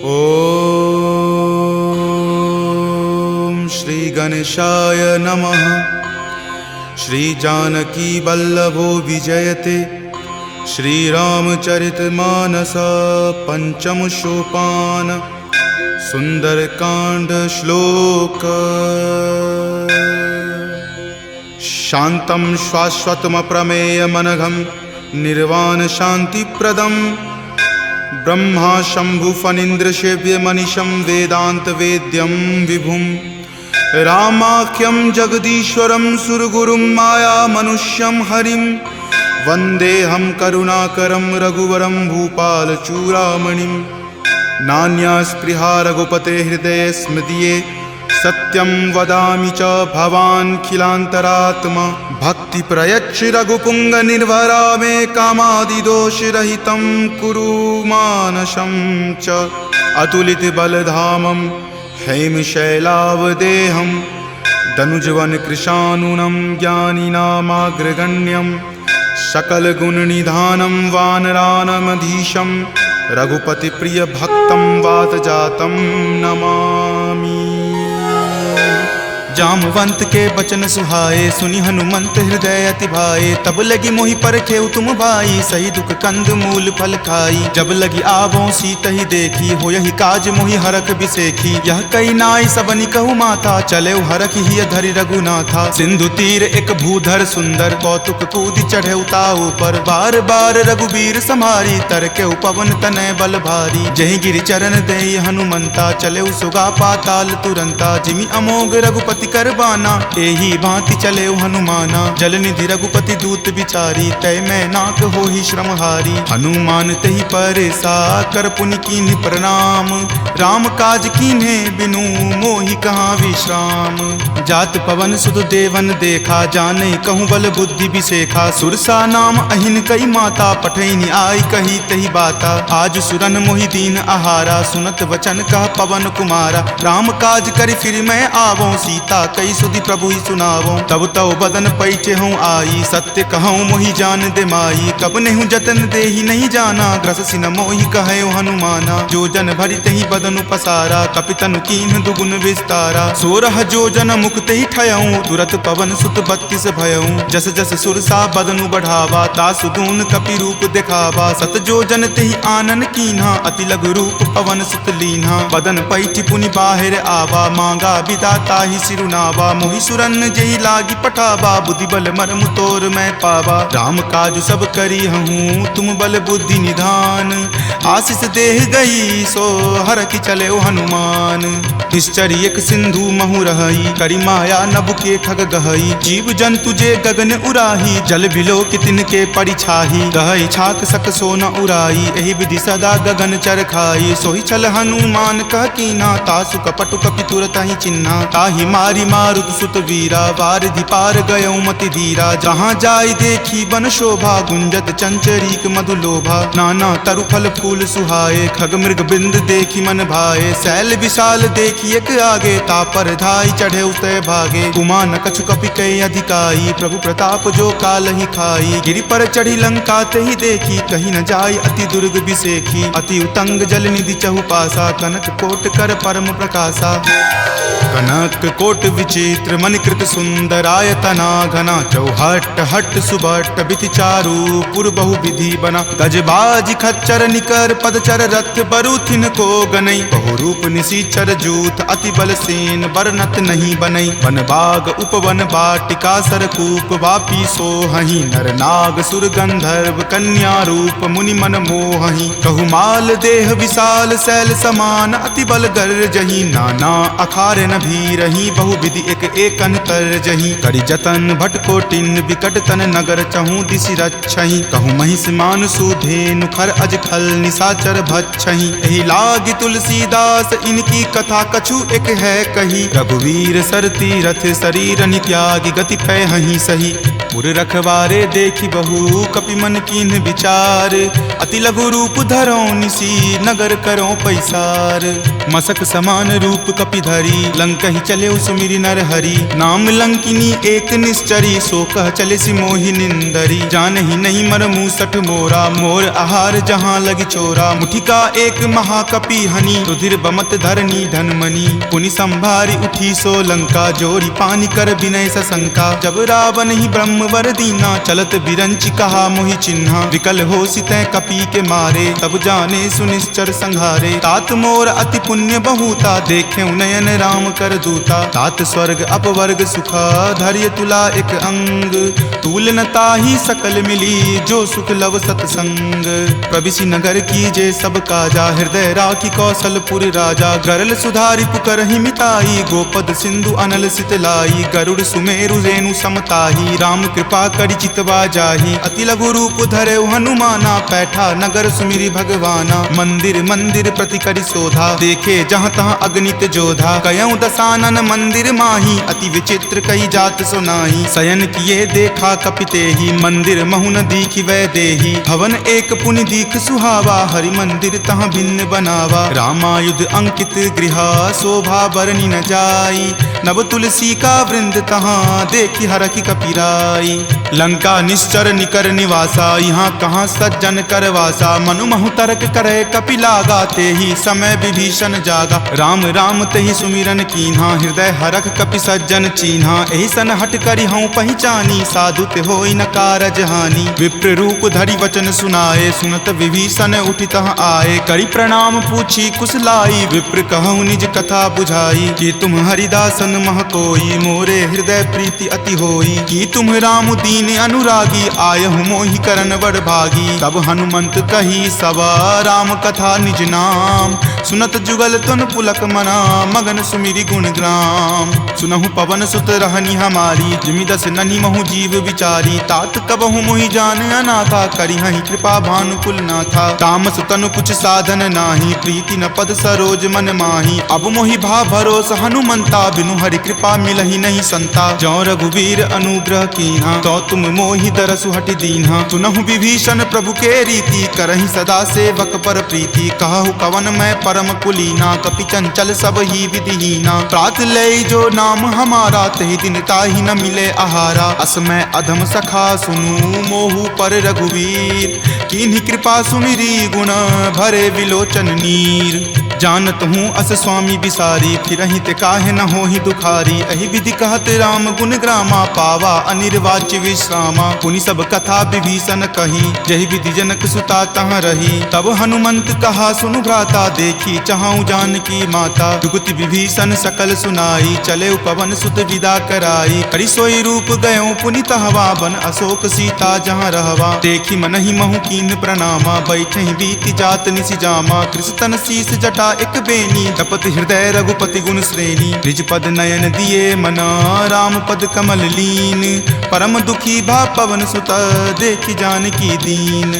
ओम श्री गणेशाय नमः। श्री जानकी वल्लभो विजयते। श्री रामचरितमानस पंचम सोपान सुंदरकांड श्लोक। शांतं शाश्वतम प्रमेय मनघम निर्वाण शांतिप्रदम ब्रह्मा शंभु फणीन्द्र सेव्य मनीषं वेदांत वेद्यं विभुं रामाख्यं जगदीश्वरं सुरगुरुं माया मनुष्यं हरिं वन्देऽहं करुणाकरं रघुवरं भूपालचूडामणिं। नान्या स्पृहा रघुपते हृदये स्मृतिये सत्यं वदामि च भवान् खिलान्तरात्मा। भक्ति प्रयच्छ रघुपुंग निर्भरा मे कामादिदोषरहितं कुरु मानसं च। अतुलित बलधामं हेमशैलावदेहं दनुजवन कृशानुनं ज्ञानिनामाग्रगण्यं सकलगुणनिधानं वानरानमधीशं रघुपतिप्रियभक्तं वातजातं नमामि। जामवंत के बचन सुहाए सुनि हनुमंत हृदय अति भाए। तब लगी मोहि परखेउ तुम भाई सही दुख कंद मूल फल खाई। जब लगी आवों सीत ही देखी हो यही काज मोहि हरख बिसेखी। यह कई नाई सबनि कहु माथा चले हरख ही धरि रघुनाथा। सिंधु तीर एक भूधर सुंदर कौतुक कूदि चढ़े ताऊ पर। बार बार रघुबीर सम्हारी तर के पवन तनय बल भारी। जहि गिरि चरण देहि हनुमंता चले सुगा पाताल तुरंता। जिमि अमोघ रघुपति करबाना एही भांति चले हनुमाना। जलनिधि रघुपति दूत बिचारी तय मैं नाक हो ही श्रमहारी। हनुमान तहि परेसा कर पुनि कीन्ह प्रणाम। राम काज कीन्हे बिनु मोहि कहाँ विश्राम। जात पवन सुत देवन देखा जाने कहूँ बल बुद्धि बिसेखा। सुरसा नाम अहिन कई माता पठैनी आई कही तही बाता। आज सुरन मोहि दीन आहारा सुनत वचन कह पवन कुमारा। राम काज करि फिर मैं आवों सीता कई सुधि प्रभु ही सुनावो। तब तव बदन पैठे हूँ आई सत्य कहूँ मोहि जान दे माई। कब नेहु जतन दे ही नहीं जाना ग्रस सिन मोहि कहे हनुमाना। जो जन भरि तहि बदन पसारा कपितनु कीन्ह दुगुन विस्तारा। 16 जो जन मुक्त ही ठयऊँ तुरत पवन सुत 32 भयऊँ। जस जस सुरसा बदनु बढ़ावा तासु दून कपि रूप दिखावा। सत जो जन तेहि आनन कीन्हा अति लघु रूप पवन सुत लीन्हा। बदन पैठि पुनि बाहिर आवा मांगा विदाता ही सिरुनावा। मोहि सुरन जही लागी पठावा बुद्धि बल मरम तोर मैं पावा। राम काज सब करी हूँ तुम बल बुद्धि निधान। आशीष देह गई सो हर की चले हनुमान। निश्चर एक सिंधु महु रही करी माया नभ के खग गहई। जीव जंतु जे गगन उराही जल बिलो कि तिनके परिछाही। गहई छाक सक सो न उराई एहि विधि सदा गगन चर खाई। सोहि छल हनुमान कह कीना तासु कपटु कपि तुरत ही चिन्हा। ताहि मारी मारुत सुत वीरा वारिधि पार गयो मति धीरा। जहाँ जाय देखी बन शोभा गुंजत चंचरीक मधु लोभा। नाना तरु फल फूल सुहाए खग मृग बिंद देखी मन भाए। शैल विशाल देखी एक आगे तापर धाई चढ़े उतय भागे। कुमान कछु कपि कई अधिकाई प्रभु प्रताप जो काल ही खाई। गिरि पर चढ़ी लंका तेहि देखी कहीं न जाय अति दुर्ग बिसेखी। अति उतंग जल निधि चहु पासा कनक कोट कर परम प्रकाशा। कनक कोट विचित्र मणिकृत सुंदरायतना घना। चौहट हट सुबट बिति चारु पुर बहु विधि बना। गजबाज खच्चर निकर पदचर रथ बरुथिन को गनई। बहु रूप निशिचर जूथ अति बल सेन बरनत नहीं बनई। वन बाग उपवन बाटिका सरकूप वापी सोहहि। नर नाग सुर गंधर्व कन्या रूप मुनि मन मोहहि। कहु माल देह विशाल शैल समान अति बल गर जही। नाना अखारे न भी रही बहु विधि एक एकन कर जही। करि जतन भट कोटिन विकट तन नगर चहु दिशि रक्षहि। कहु महिष मान सुधेनु खर अज खल निशाचर भक्षहि। एहि लागी तुलसीदास इनकी कथा कछु एक है कही। रघुवीर सर तीरथ शरीर नित्यागी गति पै हहि सही। पुर रखवारे देखी बहु कपि मन कीन्ह विचार, अति लघु रूप धरो निसी नगर करो पैसार। मसक समान रूप कपि धरी लंकहि चले सुमिरि नर हरि, नाम लंकिनी एक निश्चरी सो कह चले सि मोहि निंदरी। जानहि नहीं मर मूसठ मोरा मोर आहार जहाँ लगी चोरा, मुठिका एक महाकपि हनि रुधिर बमत धरनी धनमणि। पुनि संभारी उठी सो लंका जोरी पानी कर विनय सशंका, जब रावण ही ब्रह्म वर दीना चलत बिरंच कहा मोहि चिन्हा। विकल हो सितै कपि के मारे तब जाने सुनिश्चर संहारे, तात मोर अति पुण्य बहुता देखे नयन राम कर दूता। तात स्वर्ग अपवर्ग सुखा धैर्य तुला एक अंग, तूल न ताहि सकल मिली जो सुख लव सतसंग। प्रविशि नगर की जे सब काजा हृदय राखी कौशलपुर राजा, गरल सुधारि पुकरहि मिताई गोपद सिंधु अनल सितलाई। गरुड़ सुमेरु रेणु समताही राम कृपा करि चितवा जाही, अति लघु रूप धरे हनुमाना पैठा नगर सुमिरि भगवाना। मंदिर मंदिर प्रति करि शोधा देखे जहाँ तहाँ अगणित जोधा, कयऊँ दसानन मंदिर माही अति विचित्र कई जात सुनाही। शयन किए देखा कपिते ही मंदिर महुन दीखि वै देही, भवन एक पुनि दीख सुहावा हरि मंदिर तहाँ भिन्न बनावा। रामायुध अंकित गृहा शोभा बरनी न जाई, नव तुलसी का वृंद तहाँ देखी हरखि कपिराई। लंका निश्चर निकर निवासा यहाँ कहाँ सज्जन करवासा, मनु महु तर्क करे कपि लागा ते ही समय विभीषण जागा। राम राम तेहि सुमिरन कीन्हा हृदय हरख कपि सज्जन चीन्हा, एहि सन हट करि हऊँ पहचानी साधु ते होई न कारज हानि। विप्र रूप धरि वचन सुनाए सुनत विभीषण उठि तहाँ आए, करि प्रणाम पूछी कुशलाई विप्र कहूँ निज कथा बुझाई। कि तुम हरिदासन मह कोई मोरे हृदय प्रीति अति होई, कि तुम राम दीन अनुरागी आयहु मोहि करन वर भागी। तब हनुमंत कही सवा राम कथा निज नाम, सुनत जुगल तुन पुलक मना मगन सुमिरि गुण ग्राम। सुनहु पवन सुत रहनी हमारी जिमि दस ननि महु जीव विचारी, तात कबहु मोहि जान अनाथा करिहहि कृपा भानुकुल नाथा। तामस तनु कुछ साधन नाही प्रीति न पद सरोज मन माही, अब मोहि भा भरोस हनुमंता बिनु हरि कृपा मिलहि नहीं संता। जौ रघुवीर अनुग्रह कीन्हा तो तुम मोहि दरसु हटि दीन्हा, सुनहु विभीषण प्रभु के रीति करहि सदा सेवक पर प्रीति। कहु कवन मैं परम कुलीना कपि चंचल सब ही विधिहीना, प्रात लय जो नाम हमारा तहि दिन ताहि न मिले आहारा। अस मैं अधम सखा सुनु मोहु पर रघुवीर, कीन्ही कृपा सुमिरी गुण भरे विलोचन नीर। जानत हूँ अस स्वामी बिसारी फिरहि ते काहे न होहि दुखारी, एहि विधि कहत राम गुण ग्रामा पावा अनिर्वाच्य विश्रामा। पुनि सब कथा विभीषण कही जहि विधि जनक सुता तहाँ रही, तब हनुमंत कहा सुनु भ्राता देखी चाहूँ जानकी माता। जुगति विभीषण सकल सुनाई चले पवन सुत विदा कराई, करि सोई रूप गयो पुनि तहवा बन अशोक सीता जहाँ रहवा। देखी मनहि महु कीन प्रणामा बैठे बीति जात निसि जामा, कृष्ण शीस जटा एक बेनी तपत हृदय रघुपति गुण श्रेणी। निज पद नयन दिए मना राम पद कमल लीन, परम दुखी भा पवन सुत देखी जानकी दीन।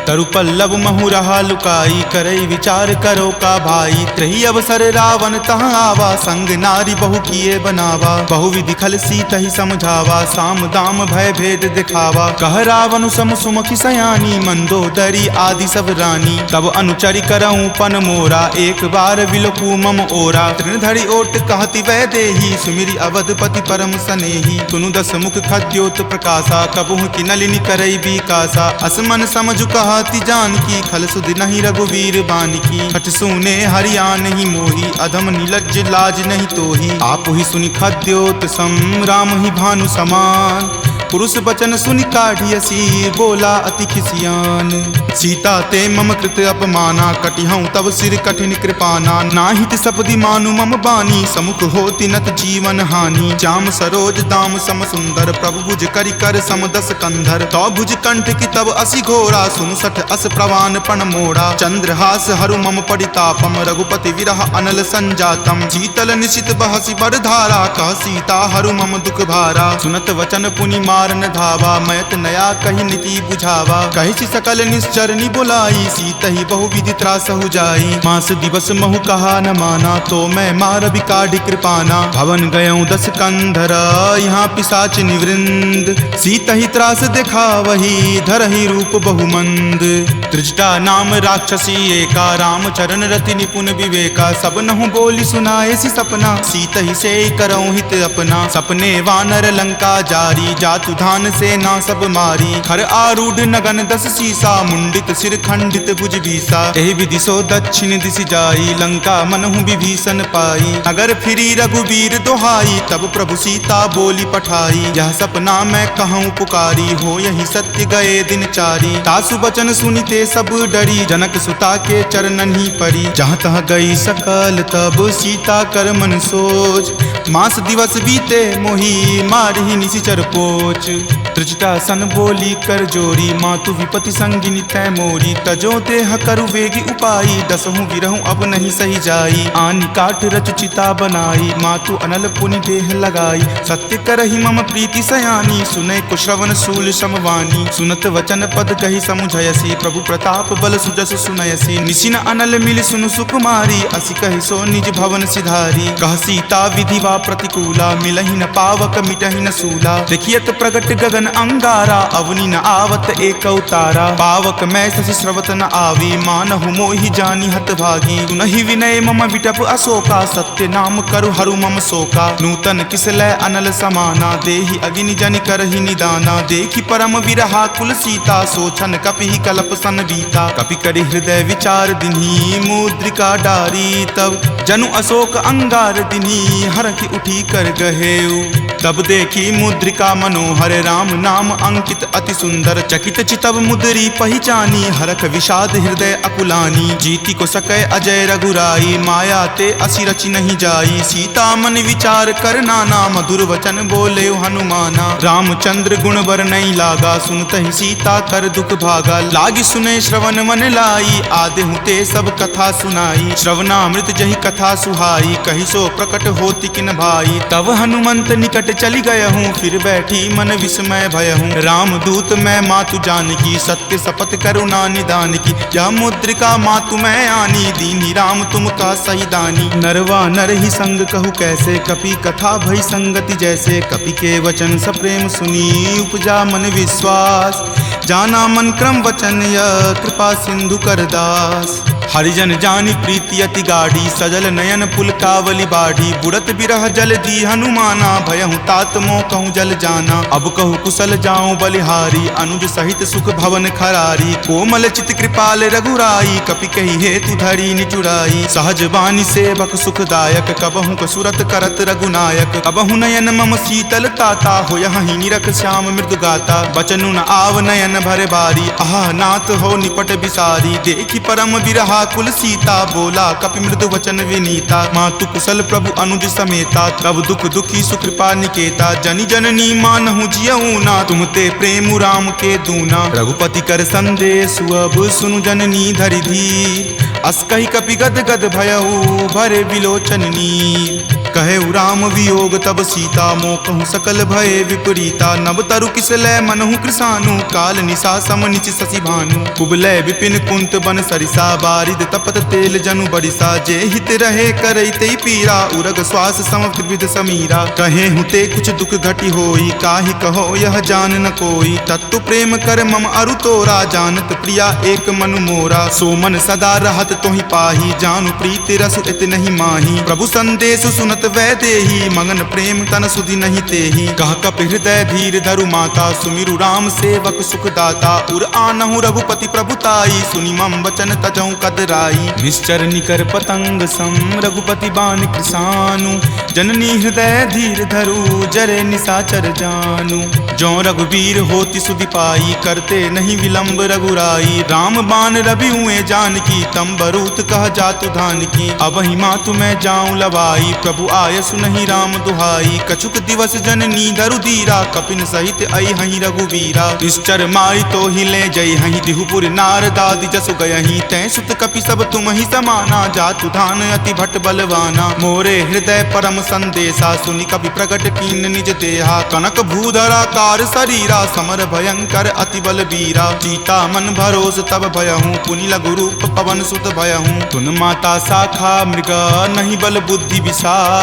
तरु पल्लव महु रहा लुकाई करई विचार करो का भाई, त्रही अवसर रावण तहाँ आवा संग नारी बहु किए बनावा। बहु विधि खल सीत ही समझावा साम दाम भय भेद दिखावा। कह रावण सम सुमुखी सयानी मंदोदरी आदि सब रानी, तब अनुचरि करऊँ पन मोरा एक बार विलोकू मम ओरा। तृणधरि ओट कहति वै देही सुमिरि अवधपति परम सनेही, सुनु दस मुख खद्योत प्रकाशा कबहुँ की नलिनी करई बीकासा। असमन समझु कहति जानकी खल सुधि नहीं रघुवीर बानकी, हठ सुने हरियान ही मोही अधम नीलज्ज लाज नहीं तोही। आप ही सुनि खद्योत सम राम ही भानु समान, पुरुष बचन सुनि काढ़ियसी बोला अति खिसियान। सीता ते मम कृत अपमाना कटिहऊँ तब सिर कठिन कृपाना। नाहित सपदि मानु मम बानी समुख होति नत जीवन हानि। श्याम सरोज दाम सम सुंदर प्रभु भुज करि कर सम दस कंधर। तो भुज कंठ की तब असि घोरा सुनु सठ अस प्रवान पण मोड़ा। चंद्रहास हरु मम परितापम रघुपति विरह अनल संजातम। शीतल निशित बहसि बरधारा कह सीता हरु मम दुख भारा। सुनत वचन पुनि मार मारन धावा, मैत नया कही नीति बुझावा। कही सकल निश्चरनी बुलाई, सीतहि बहुविधि त्रास हो जाई। मास दिवस महु कहा न माना, तो मैं मार बिकाढ़ कृपाना। भवन गयऊँ 10 कंधर, यहाँ पिशाच निवृंद। सीतहि त्रास देखा वही, धरहि रूप बहुमंद। त्रिजटा नाम राक्षसी एका, राम चरण रति निपुण विवेका। सब नहु बोली सुनाए सी सपना, सीतहि से करऊँ हित अपना। सपने वानर लंका जारी, जातु धान से ना सब मारी। खर आरूढ़ नगन 10 सीसा, मुंडित सिर खंडित भुज बीसा। एहि विधि सो दक्षिण दिश जाई, लंका मनहु विभीषण पाई। नगर फिरी रघुबीर दोहाई, तब प्रभु सीता बोली पठाई। यह सपना मैं कहूँ पुकारी, हो यही सत्य गए दिन चारी। तासु बचन सुनिते सब डरी, जनक सुता के चरणन ही परी। जहाँ तहाँ गई सकल तब सीता कर मन सोच। मास दिवस बीते मोही, मारहि निशिचर पोच। त्रिजटा सन बोली कर जोरी, मातु विपति संगिनी तै मोरी। तजो देह करु वेगी उपाई, दसहु विरहु अब नहीं सही जाई। आनि काठ रच चिता बनाई, मातु अनल पुनि देह लगाई। सत्य करहि मम प्रीति सयानी, सुनै कुश्रवण शूल समवानी। सुनत वचन पद कही समुझयसी, प्रभु प्रताप बल सुजस सुनयसी। निशिन अनल मिल सुनु सुकुमारी, असि कहि सो निज भवन सिधारी। कह सीता विधिवा प्रतिकूला, मिलहि न पावक मिटहि न सूला। देखियत प्रगट गगन अंगारा, अवनि न आवत एक अवतारा। पावक मैं शशि स्रवत न आवी, मानहु मोहि जानी हत भागी। सुनहि विनय मम विटप अशोका, सत्य नाम करु हरु मम शोका। नूतन किसलै अनल समाना, देहि अगिनि जनि करहि निदाना। देखि परम विरहा कुल सीता, सोचन कपि कलप सन बीता। कपि करि हृदय विचार दिन्ही, मुद्रिका डारी। तब जनु अशोक अंगार दिन्ही, हरखि उठी कर गहेऊ। तब देखी मुद्रिका मनोहर, राम नाम अंकित अति सुंदर। चकित चितव मुद्री पहचानी, हरख विषाद हृदय अकुलानी। जीति को सकै अजय रघुराई, माया ते असि रचि नहीं जाई। सीता मन विचार कर नाना, मधुर वचन बोले हनुमाना। रामचंद्र गुण बर नहीं लागा, सुनतहि सीता कर दुख भागा। लागी सुने श्रवण मन लाई, आदेहु ते सब कथा सुनाई। श्रवणामृत जहि कथा सुहाई, कहि सो प्रकट होति किन भाई। तब हनुमंत निकट चली गयहूँ, फिर बैठी मन विस्मय भयहूँ। राम दूत मैं मातु जानकी, सत्य शपथ करुणा निदान की। यह मुद्रिका मातु मैं आनी, दीनी राम तुम का सही दानी। नरवा नर ही संग कहु कैसे, कपि कथा भई संगति जैसे। कपि के वचन सप्रेम सुनी, उपजा मन विश्वास। जाना मन क्रम वचन यह, कृपा सिंधु कर दास। हरिजन जानी प्रीति अति गाढ़ी, सजल नयन पुलकावली बाढ़ी। बुड़त बिरह जल दी हनुमाना, भयहु तात मोह कहूँ जल जाना। अब कहु कुशल जाऊँ बलिहारी, अनुज सहित सुख भवन खरारी। कोमल चित कृपाल रघुराई, कपि कही हेतु धरी निचुराई। सहज बानी सेवक सुखदायक, कबहु कसुरत करत रघुनायक। कबहु नयन मम शीतल ताता, हो यहीं निरख श्याम मृदु गाता। बचनु न आव नयन भर बारी, आह नाथ हो निपट बिसारी। देखी परम विरहा कुल सीता, बोला कपि मृदु वचन विनीता। मातु कुशल प्रभु अनुज समेता, तब दुख दुखी सुकृपा निकेता। जनि जननी मानहु जियऊ ना, तुम ते प्रेम राम के दूना। रघुपति कर संदेश अब सुनु जननी धरि धीर। अस कहि कपि गद गद भयऊ, भरे विलोचन नीर। कहे राम वियोग तब सीता, मोह कहूँ सकल भय विपरीता। नव तरु किसलै मनहु कृसानु, काल निशा सम निच शशि भानु। कुबलय विपिन कुंत बन सरिसा, बारिद तपत तेल जनु बरिसा। जे हित रहे करैते पीरा, उरग श्वास सम त्रिविध समीरा। कहे हुते कुछ दुख घटी होई, काहि कहो यह जान न कोई। तत्तु प्रेम कर मम अरु तोरा, जानत प्रिया एक मनु मोरा। सो मन सदा रहत तोहि पाही, जानु प्रीति रसु इत नहीं माही। प्रभु संदेश सुनत वै देही, मगन प्रेम तन सुधि नहीं तेही। कह कप हृदय धीर धरु माता, सुमिरु राम सेवक सुख दाता। उर आनहु रघुपति प्रभुताई, सुनि मम वचन तजौ कदराई। निश्चर निकर पतंग सम, रघुपति बाण कृसानु। जननी हृदय धीर धरु, जरे निशाचर जानु। जो रघुवीर होति सुधि पाई, करते नहीं विलंब रघुराई। राम बाण रवि हुए जानकी, तम बरूत कह जातु धान की। अब ही मातु मैं जाऊं लवाई, प्रभु आय सुनहि राम दुहाई। कछुक दिवस जननी धरु धीरा, कपिन सहित आई हहीं रघुवीरा। निश्चर मारी तो ही ले जई हहीं, दिहुपुर नारदादि जसु गयहीं। तै सुत कपि सब तुम ही समाना, जातु धान अति भट बलवाना। मोरे हृदय परम संदेशा, सुनि कपि प्रकट कीन निज देहा। कनक भूधराकार शरीरा, समर भयंकर अति बलबीरा। सीता मन भरोस तब भयहूँ, पुनि लघु रूप पवन सुत भयहूँ। तुन माता शाखा मृगा, नहीं बल बुद्धि विशाल।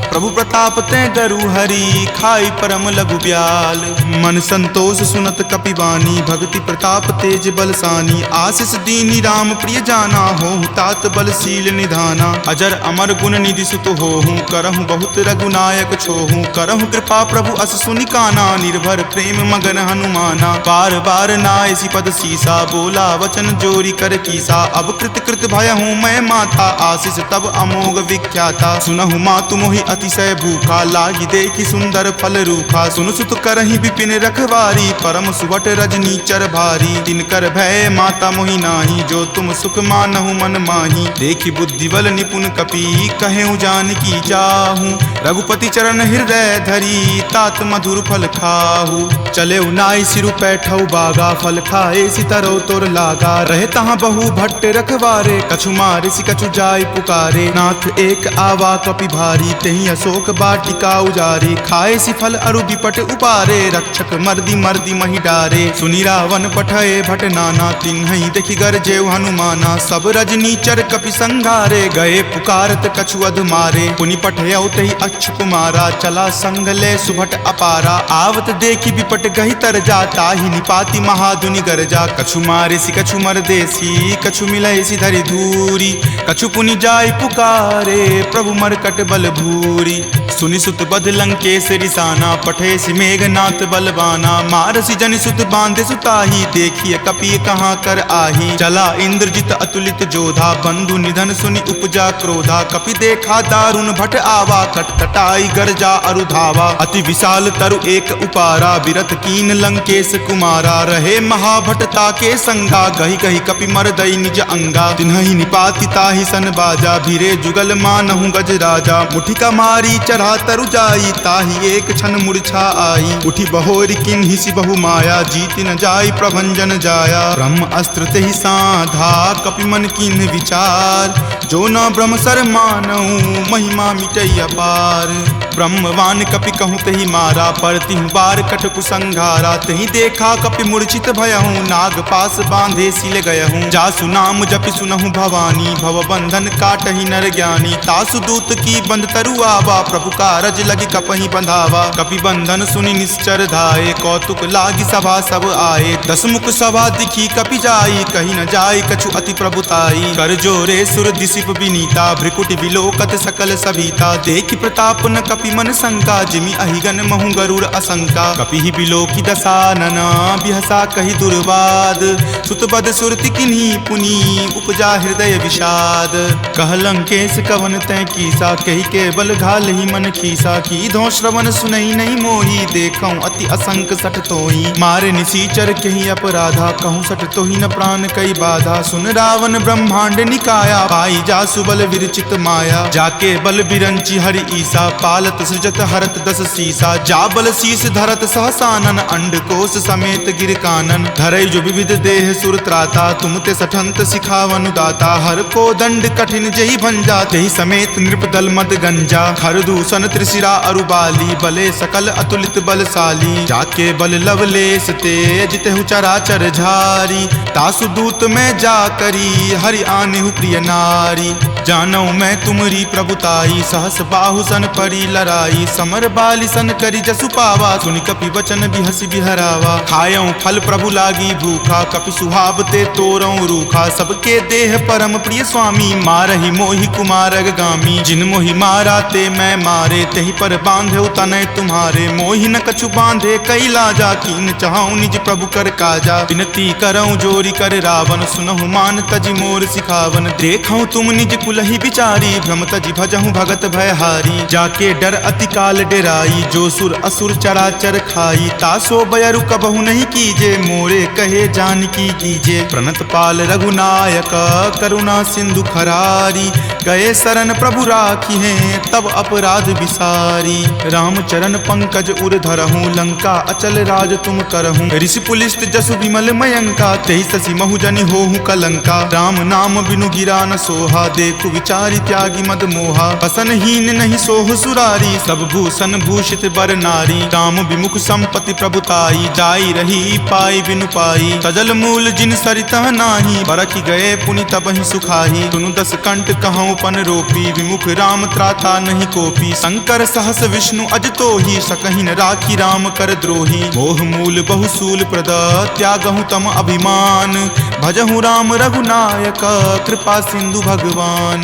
प्रभु प्रताप तै डरू हरि, खाई परम लघु ब्याल। मन संतोष सुनत कपिवानी, भक्ति प्रताप तेज बलसानी। आशीष दीनी राम प्रिय जाना, होहु तात बलशील निधाना। अजर अमर गुण निधि सुत होहूँ, करहु बहुत रघुनायक छोहूँ। करहु कृपा प्रभु अस सुनि काना, निर्भर प्रेम मगन हनुमाना। बार बार नायसी पद सीसा, बोला वचन जोरी कर कीसा। अब कृत कृत भयहूँ मैं माता, आशीष तब अमोघ विख्याता। सुनहु मातु मोहि अतिशय भूखा, लागी देखी सुंदर फल रूखा। सुन सुत करहि विपिन रखवारी, परम सुवट रजनी चर भारी। तिनकर भय माता मोहि नाही, जो तुम सुख मानहु मन माही। देखी बुद्धि बल निपुण कपि, कहेउ जानकी चाहूँ। रघुपति चरण हृदय धरी, तात मधुर फल खाहू। चले नाई सिरु पैठौ बागा, फल खाए सितरो तोर लागा। रहे तहाँ बहु भट्ट रखवारे, कछु मारे सि कछु जाय पुकारे। नाथ एक आवा कपि भारी, तेहि अशोक वाटिका उजारे। खाए सि फल अरु विपट उपारे, रक्षक मर्दी मर्दी महि डारे। सुनि रावण पठय भट नाना, तिन्हि देखि गरजेउ हनुमाना। सब रजनी चर कपि संघारे, गए पुकारत कछु अध मारे। पुनि पठयउ तेहि अक्षप मारा, चला संग ले सुभट अपारा। आवत देखि विपट गहि तर जा, ताहि निपाति महाधुनि गरजा। कछु मारे सि कछु मरदेसी, कछु मिलय सि धरि धूरी। कछु पुनि जाय पुकारे, प्रभु मरकट बल भूरी। सुनि सुत बध लंकेश रिसाना, पठे सि मेघनाथ बलवाना। मारसि जनि सुत बांधे सुताही, देखिए कपि कहाँ कर आही। चला इंद्रजित अतुलित जोधा, बंधु निधन सुनि उपजा क्रोधा। कपि देखा दारुण भट आवा, कटकटाई गरजा अरु धावा। अति विशाल तरु एक उपारा, विरत कीन लंकेश कुमारा। रहे महाभटता के संगा, गहि गहि कपि मरदई निज अंगा। तिन्हि निपाति ताहि सन बाजा, भीरे जुगल मानहु गज राजा। मुठिका मारी चढ़ा तरु जाई, ताहि एक क्षण मूर्छा आई। उठी बहोरी किन्हि सि बहु माया, जीति न जाई प्रभंजन जाया। ब्रह्म अस्त्र तेहि साधा, कपि मन किन्ह विचार। जो न ब्रह्म सर मानहु, महिमा मिटई अपार। ब्रह्मवान कपि कहूँ तेहि मारा, परतिहु बार कटकु संघारा। तेहि देखा कपि मूर्छित भयहूँ, नाग पास बांधे सिल गयहूँ। जासु नाम जपि सुनहु भवानी, भव बंधन काटहि नर ज्ञानी। तासु दूत की बंध तरु आवा, प्रभु कारज लगी कपहि बंधावा। कपि बंधन सुनि निश्चर धाये, कौतुक लागी सभा सब आए। दस मुख सभा दिखी कपि जाई, कही न जाय कछु अति प्रभुताई। कर जोरे सुर दिसिप विनीता, भ्रिकुटि विलोकत सकल सभीता। देखि प्रताप न कपि मन शंका, जिमि अहिगन महु गरुड़ असंका। कपि ही बिलोकी दसानना, बिहसा कहि दुर्वाद। सुतबद सुरति किन्ही पुनि, उपजा हृदय विषाद। कह लंकेश कवन तै कीसा, कहि के बल घाल ही मन खीसा। की धो श्रवण सुनई नहीं मोही, देखऊं अति असंक सठ तोही। मारे निसीचर कहि अपराधा, कहूँ सठ तोही न प्राण कई बाधा। सुन रावण ब्रह्मांड निकाया, पाई जासु बल विरचित माया। जाके बल बिरंची हरि ईसा, पालत सृजत हरत दस सीसा। जा बल शीस धरत सहसानन, अंडकोश समेत गिर कानन। धरई जो विविध देह सुर त्राता, तुम ते सठंत सिखावनु दाता। हर को दंड कठिन जहि भंजा, तेहि समेत नृपदल मद गंजा। खर दूषण त्रिशिरा अरुबाली, बले सकल अतुलित बलशाली। जाके बल लवलेश तेज, तेहु चराचर झारी। तासु दूत में जा करी, हरि आनेहु प्रिय नारी। जानौ मैं तुमरी प्रभुताई, सहस बाहु सन परी लराई। समर बाली सन करी जसु पावा, सुनि कपि वचन बिहसि बिहरावा। खायऊं फल प्रभु लागी भूखा, कपि सुहाव ते तोरऊं रूखा। सबके देह परम प्रिय स्वामी, मारहि मोहि कुमारग गामी। जिन मोहि मारा ते मैं मारे, तेहि पर बांधे तनय तुम्हारे। मोहि न कछु बांधे कई लाजा, कीन चाहूं निज प्रभु कर काजा। विनती करऊं जोरी कर रावण, सुनहु मान तजि मोर सिखावन। देखऊं तुम तुम निज कुलहि बिचारी, भ्रम तजि भजहु भगत भयहारी। जाके डर अति काल डेराई, जो सुर असुर चराचर खाई। तासो बयरु कबहु नहीं कीजे, मोरे कहे जानकी कीजे। प्रणत पाल रघुनायक करुणा सिंधु खरारी, गए शरण प्रभु राखी हैं तब अपराध विसारी। राम चरण पंकज उर धरहूँ, लंका अचल राज तुम करहूँ। ऋषि पुलिस्त जसु विमल मयंका, तेहि शशि महु जनि होहु कलंका। राम नाम बिनु गिरा न सोहा, देखु विचारी त्यागी मद मोहा। बसनहीन नहीं सोह सुरारी, सब भूषण भूषित बर नारी। राम विमुख संपत्ति प्रभुताई, जाई रही पाई बिनु पाई। सजल मूल जिन सरितह नाही, बरखि गए पुनि तबहि सुखाही। सुनु दस कंठ कहूँ पन रोपी, विमुख राम त्राता नहीं कोपी। शंकर सहस विष्णु अज तोहि, सकहि न राखी राम कर द्रोही। मोह मूल बहुसूल प्रद, त्यागहु तम अभिमान। भजहु राम रघुनायक, कृपा सिंधु भगवान।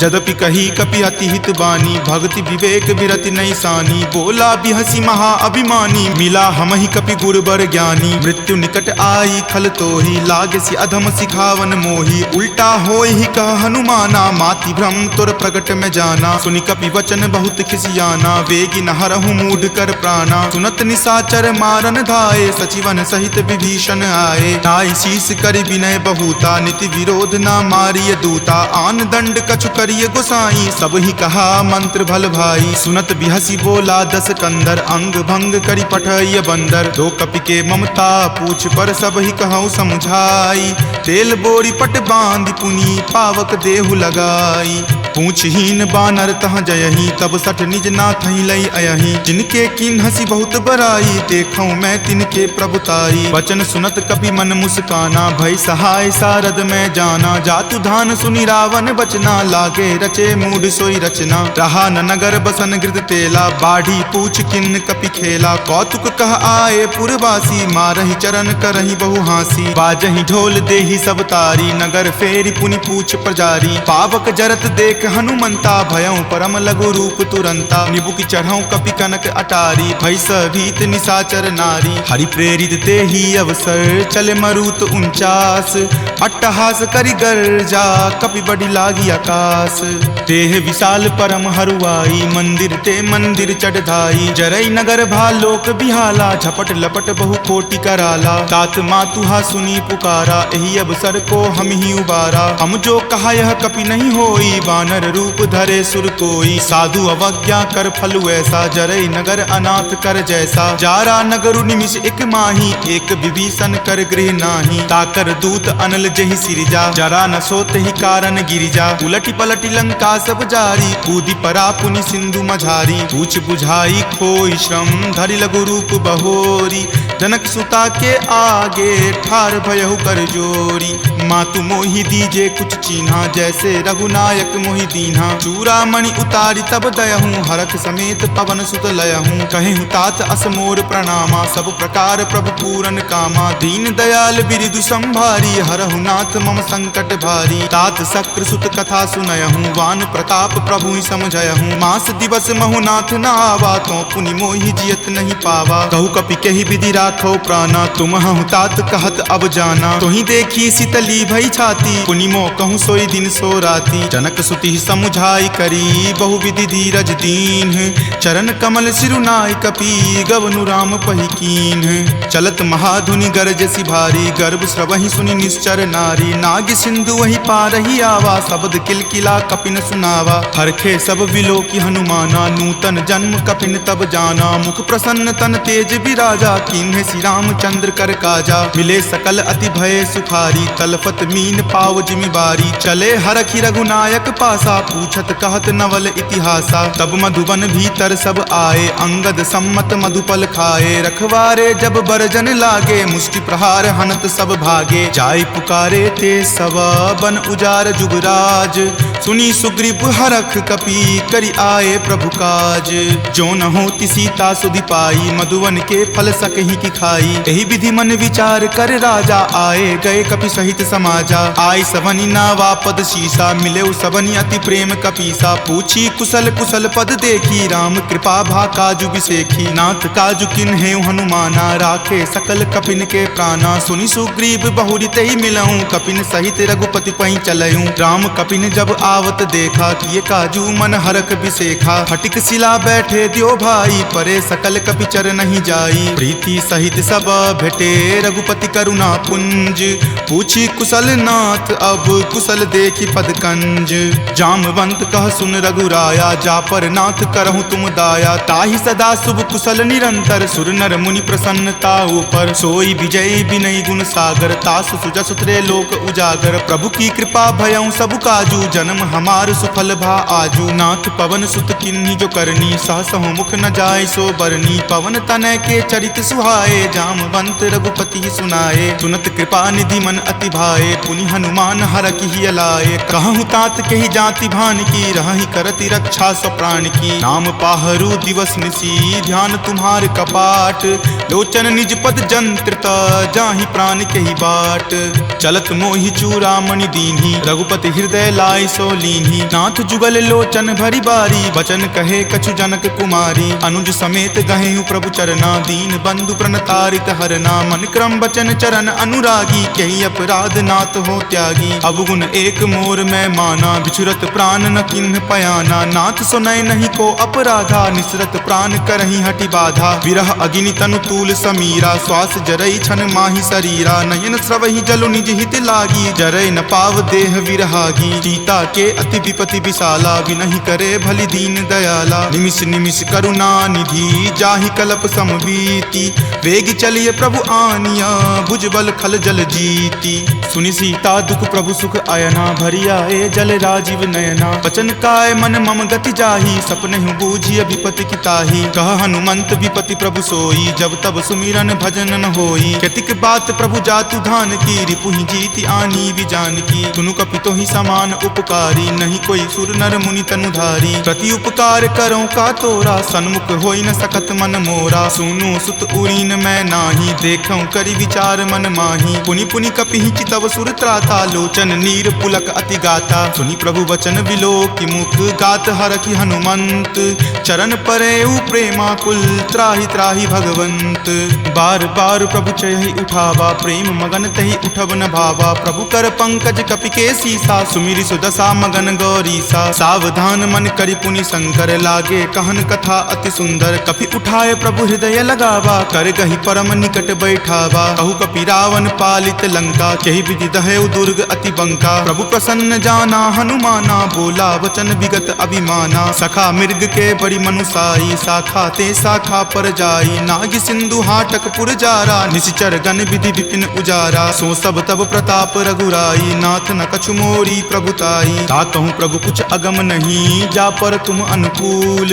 जदपि कही कपि अति हित बानी, भक्ति विवेक विरति नहीं सानी। बोला बिहसी महा अभिमानी, मिला हमहि कपि गुर बर ज्ञानी। मृत्यु निकट आई खल तोहि, लागसी अधम सिखावन मोहि। उल्टा होय ही कह हनुमाना, माति भ्रम तुर प्रगट में जाना। सुनि कपि वचन बहुत खिसियाना, वेगी न हरहु मूढ़ कर प्राणा। सुनत निशाचर मारन धाये, सचिवन सहित विभीषण आए। ताई शीस कर विनय बहुता, नीति विरोध न मारिय दूता। आन दंड कछु करिय गोसाई, सब ही कहा मंत्र भल भाई। सुनत बिहसी बोला दस कंदर, अंग भंग करि पठय बंदर। दो कपि के ममता पूछ पर, सब ही कहूँ समझाई। तेल बोरी पट बांध पुनी, पावक देहु लगाई। पूछहीन बानर तह जयही, तब सठ निज नाथ लई अयही। जिनके किन हसी बहुत बराई, देखूं मैं तिनके प्रभुताई। वचन सुनत कपि मन मुस्काना, भय सहाय सारद में जाना। जातु धान सुनि रावण बचना, लागे रचे मूढ़ सोई रचना। रहा न नगर बसन गृध तेला, बाढ़ी पूछ किन कपि खेला। कौतुक कह आए पुरवासी, मारहि चरण करहि बहु हासी। बाजहि ढोल देहि सब तारी, नगर फेरी पुनि पूछ प्रजारी। पावक जरत देख हनुमंता, भयं परम लघु रूप तुरंता। निबुक चढ़ऊ कपि कनक अटारी, भय भीत निशाचर नारी। हरि प्रेरित तेहि अवसर, चले मरुत 49। अट्टहास करि गर्जा, कपि बड़ी लागी आकाश। देह विशाल परम हरुआई, मंदिर ते मंदिर चढ़ धाई। जरई नगर भालोक बिहाला, झपट लपट बहु कोटि कराला। तात मातुहा सुनी पुकारा, एहि अवसर को हम ही उबारा। हम जो कहा यह कपि नहीं होई, वानर रूप धरे सुर कोई। साधु अवज्ञा कर फलु ऐसा, जरई नगर अनाथ कर जैसा। जारा नगरु निमिष एक माही, एक विभीषण कर गृह नाही। ताकर दूत अनल जहि सिरजा, जरा न सोत ही कारण गिरिजा। उलटी पलटी लंका सब जारी, कूदी परा पुनि सिंधु मझारी। पूछ बुझाई खोई श्रम, धरि लघु रूप बहोरी। जनक सुता के आगे, ठार भयहु कर जोरी। मातु मोहि दीजे कुछ चीन्हा, जैसे रघुनायक मोहि दीन्हा। चूड़ामणि उतारी तब दयहूँ, हरख समेत पवन सुत लयहूँ। कहेहूँ तात असमोर प्रणामा, सब प्रकार प्रभु पूरन कामा। दीन दयाल बिरिदु संभारी, हरहु नाथ मम संकट भारी। तात शक्र सुत कथा सुनयहूँ, वान प्रताप प्रभु ही समझयहूँ। मास दिवस महु नाथ न आवा, तो पुनि मोहि जियत नहीं पावा। कहु कपि कहि विधि राखो प्राणा, तुम हूँ तात कहत अब जाना। तोहि देखी शीतली भई छाती, पुनि मो कहूँ सोई दिन सो राती। जनक सुति समुझाई करी, बहु विधि धीरज दीन। चरण कमल सिरुनाई कपि, गवनु राम पहि कीन। चलत महाधुनि गरजसि भारी, गर्भ स्रवहि सुनि निश्चर नारी। नाग सिंधु वही पारहि आवा, शब्द किलकिला कपिन सुनावा। हरखे सब विलोकी हनुमाना, नूतन जन्म कपिन तब जाना। मुख प्रसन्न तन तेज विराजा, कीन्हे श्री रामचंद्र कर काजा। मिले सकल अति भय सुखारी, तलफत मीन पाव जिमिबारी। चले हरखि रघुनायक पासा, पूछत कहत नवल इतिहासा। तब मधुबन भीतर सब आए, अंगद सम्मत मधुपल खाए। रखवारे जब बरजन लागे, मुष्टि प्रहार हनत सब भागे। जाय पुकारे ते सब, बन उजार जुगराज। सुनी सुग्रीव हरख कपि, करि आए प्रभु काज। जो न होति सीता सुधि पाई, मधुवन के फल सकहि की खाई। एहि विधि मन विचार कर राजा, आए गए कपि सहित समाजा। आय सबनि नावा पद शीसा, मिले सबनि अति प्रेम कपीसा। पूछी कुशल कुशल पद देखी, राम कृपा भा काजु बिसेखी। नाथ काजु किन्हे हनुमाना, राखे सकल कपिन के प्राणा। सुनि सुग्रीव बहुरी तेहि मिलऊं, कपिन सहित रघुपति पहि चलऊं। राम कपिन जब आवत देखा, किए काजू मन हरख बिसेखा। फटिक शिला बैठे द्यो भाई, परे सकल कपिचर नहीं जाई। प्रीति सहित सब भेटे, रघुपति करुणा पुंज। पूछी कुशल नाथ, अब कुशल देखी पद कंज। जामवंत कह सुन रघुराया, जा पर नाथ करहु तुम दाया। ताहि सदा शुभ कुशल निरंतर, सुर नर मुनि प्रसन्नता ऊपर। सोई विजय विनय गुण सागर, तासु सुजस त्रय लोक उजागर। प्रभु की कृपा भयउ सब काजू, जन्म हमार सुफल भा आजू। नाथ पवन सुत किन्ही जो करनी, सहसहु मुख न जाय सो बरनी। पवन तनय के चरित सुहाए, जामवंत रघुपति सुनाए। सुनत कृपा निधि मन अति भाए, पुनि हनुमान हरखि हिय लाए। कहूँ तात के ही जाति भान की, रहहि करति रक्षा सो प्राण की। नाम पाहरू दिवस निसी, ध्यान तुम्हार कपाट। लोचन निज पद जंत्रित, जाहि प्राण के ही बाट। चलत मोहि चूड़ामणि दीन्ही, रघुपति हृदय लाय सो लीन्ही। नाथ जुगल लोचन भरी बारी, बचन कहे कछु जनक कुमारी। अनुज समेत गहेहु प्रभु चरना, दीन बंधु प्रणतारित हरना। मन क्रम बचन चरण अनुरागी, कही अपराध नाथ हो त्यागी। अवगुण एक मोर में माना, बिछुरत प्राण न किन्ह पयाना। नाथ सुनय नहीं को अपराधा, निसरत प्राण करहि हटि बाधा। विरह अग्नि तनु तूल समीरा, श्वास जरई छन माहि शरीरा। नयन स्रवहि जलु निज हित लागी, जरय न पाव देह विरहागी। सीता के अति विपति विशाला, विनहि करे भलि दीन दयाला। निमिष निमिष करुणा निधि, जाहि कलप समबीति। वेग चलिए प्रभु आनिया, भुजबल खल जल जीती। सुनि सीता दुख प्रभु सुख अयना, भरी आए जल राजीव नयना। बचन काय मन मम गति जाही, सपनेहु बूझिय विपति की ताही। कह हनुमंत विपति प्रभु सोई, जब तब सुमिरन भजन न होई। केतिक बात प्रभु जातु धान की, रिपुहि जीति आनी विजान की। सुनु कपितो ही समान उपकारी, नहीं कोई सुर नर मुनि तनुधारी। प्रति उपकार करो का तोरा, सन्मुख होई न सकत मन मोरा। सुनु सुत उरीन मैं नाही, देखऊं करि विचार मन माही। पुनि पुनि कपिहि चितव सुर त्राता, लोचन नीर पुलक अति गाता। सुनि प्रभु वचन विलोकि मुख, गात हरखि हनुमंत। चरण परेउ प्रेमाकुल, त्राहि त्राहि भगवंत। बार बार प्रभु चयहि उठावा, प्रेम मगन तहि उठब न भावा। प्रभु कर पंकज कपि के सीसा, सुमिरि सुदशा मगन गौरीसा। सावधान मन करि पुनि शंकर, लागे कहन कथा अति सुंदर। कपि उठाए प्रभु हृदय लगावा, कर गहि परम निकट बैठावा। कहु कपि रावण पालित लंका, केहि विधि दहेउ दुर्ग अति बंका। प्रभु प्रसन्न जाना हनुमाना, बोला वचन विगत अभिमाना। सखा मृग के बड़ी मनुसाई, शाखा ते शाखा पर जाई। नाग सिंधु हाटक पुर जारा, निशिचर गण विधि विपिन उजारा। सो सब तब प्रताप रघुराई, नाथ न कछु मोरी प्रभुताई। ताकहु प्रभु कुछ अगम नहीं, जा पर तुम अनुकूल।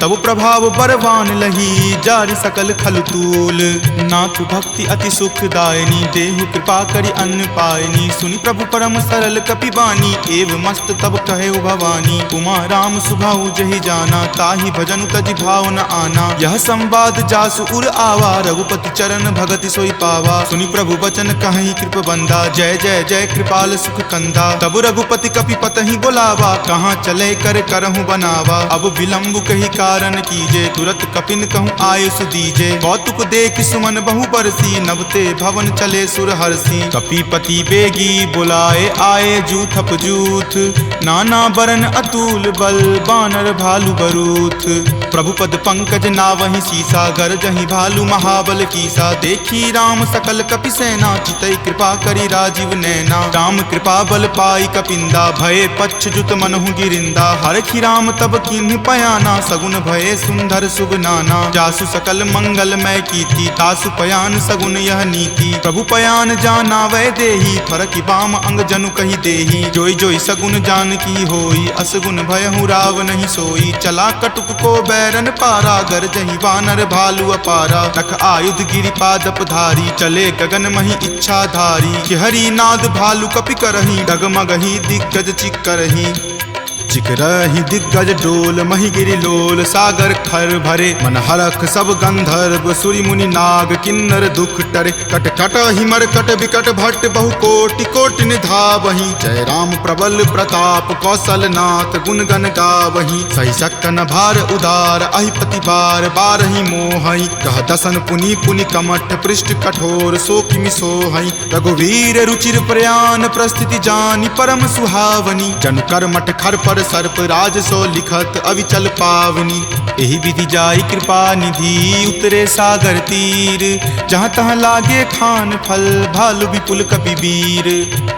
तब प्रभाव बरवान लही, जारि सकल खल तूल। नाथ भक्ति अति सुखदायनी, देहु कृपा करि अन्न पायनी। सुनि प्रभु परम सरल कपिबानी, एव मस्त तब कहे भवानी। उमा राम सुभाउ जहि जाना, ताहि भजनु तजि भाव न आना। यह संवाद जासु उर आवा, रघुपति चरण भगति सोई पावा। सुनि प्रभु वचन कहहि कृप बंदा, जय जय जय कृपाल सुख कंदा। तब रघुपति कपिपतहि बोलावा, कहाँ चले कर करहु बनावा। अब विलंब कही कारण कीजे, तुरत कपिन कहूँ आयुष दीजे। कौतुक देख सुमन बहु बरसी, नवते भवन चले सुर हरसी। कपिपति बेगी बुलाए, आए जूथप जूथ। नाना बरन अतुल बल, बानर भालु बरूथ। प्रभु पद पंकज नावहि सीसा, गरजहि भालु महाबल कीसा। देखी राम सकल कपि सेना, चितई कृपा करि राजीव नैना। राम कृपा बल पाई कपिंदा, भये पच्छ जुत मनहु गिरिंदा। हरखि राम तब किन्हि पयाना, सगुन भये सुंदर सुगनाना। जासु सकल मंगलमय कीर्ति, तासु पयान सगुन यह नीति। प्रभु पयान जाना वै देही, फरकि बाम अंग जनु कहि देही। जोई जोई सगुन जान की होई, असगुन भयहु राव नहीं सोई। चला कटुक को बैरन पारा, गरजहि वानर भालु अपारा। रख आयुध गिरिपादप धारी, चले गगन मही इच्छा धारी। कि हरि नाद भालु कपि करही, डगमगहि दिग्गज चिक्करही। चिक रही दिग्गज डोल मही गिरि लोल सागर खर भरे मन हरख सब गंधर्व सूरि मुनि नाग किन्नर दुख टरे कट कट हिमर कट विकट भट्ट बहु कोटि कोटि निधावहि जय राम प्रबल प्रताप कौशल नाथ गुण गण गावहि सही सकन भार उदार अहिपति बार बारहि मोहहि कह दसन पुनि पुनि कमठ पृष्ठ कठोर सो किमि सोहहि रघुवीर रुचिर प्रयाण प्रस्थिति जानि परम सुहावनी जन कर्मठ खर पर सर्प राज सो लिखत अविचल पावनी एहि विधि जाई कृपा निधि उतरे सागर तीर जहाँ तहाँ लागे खान फल भालु विपुल कपि वीर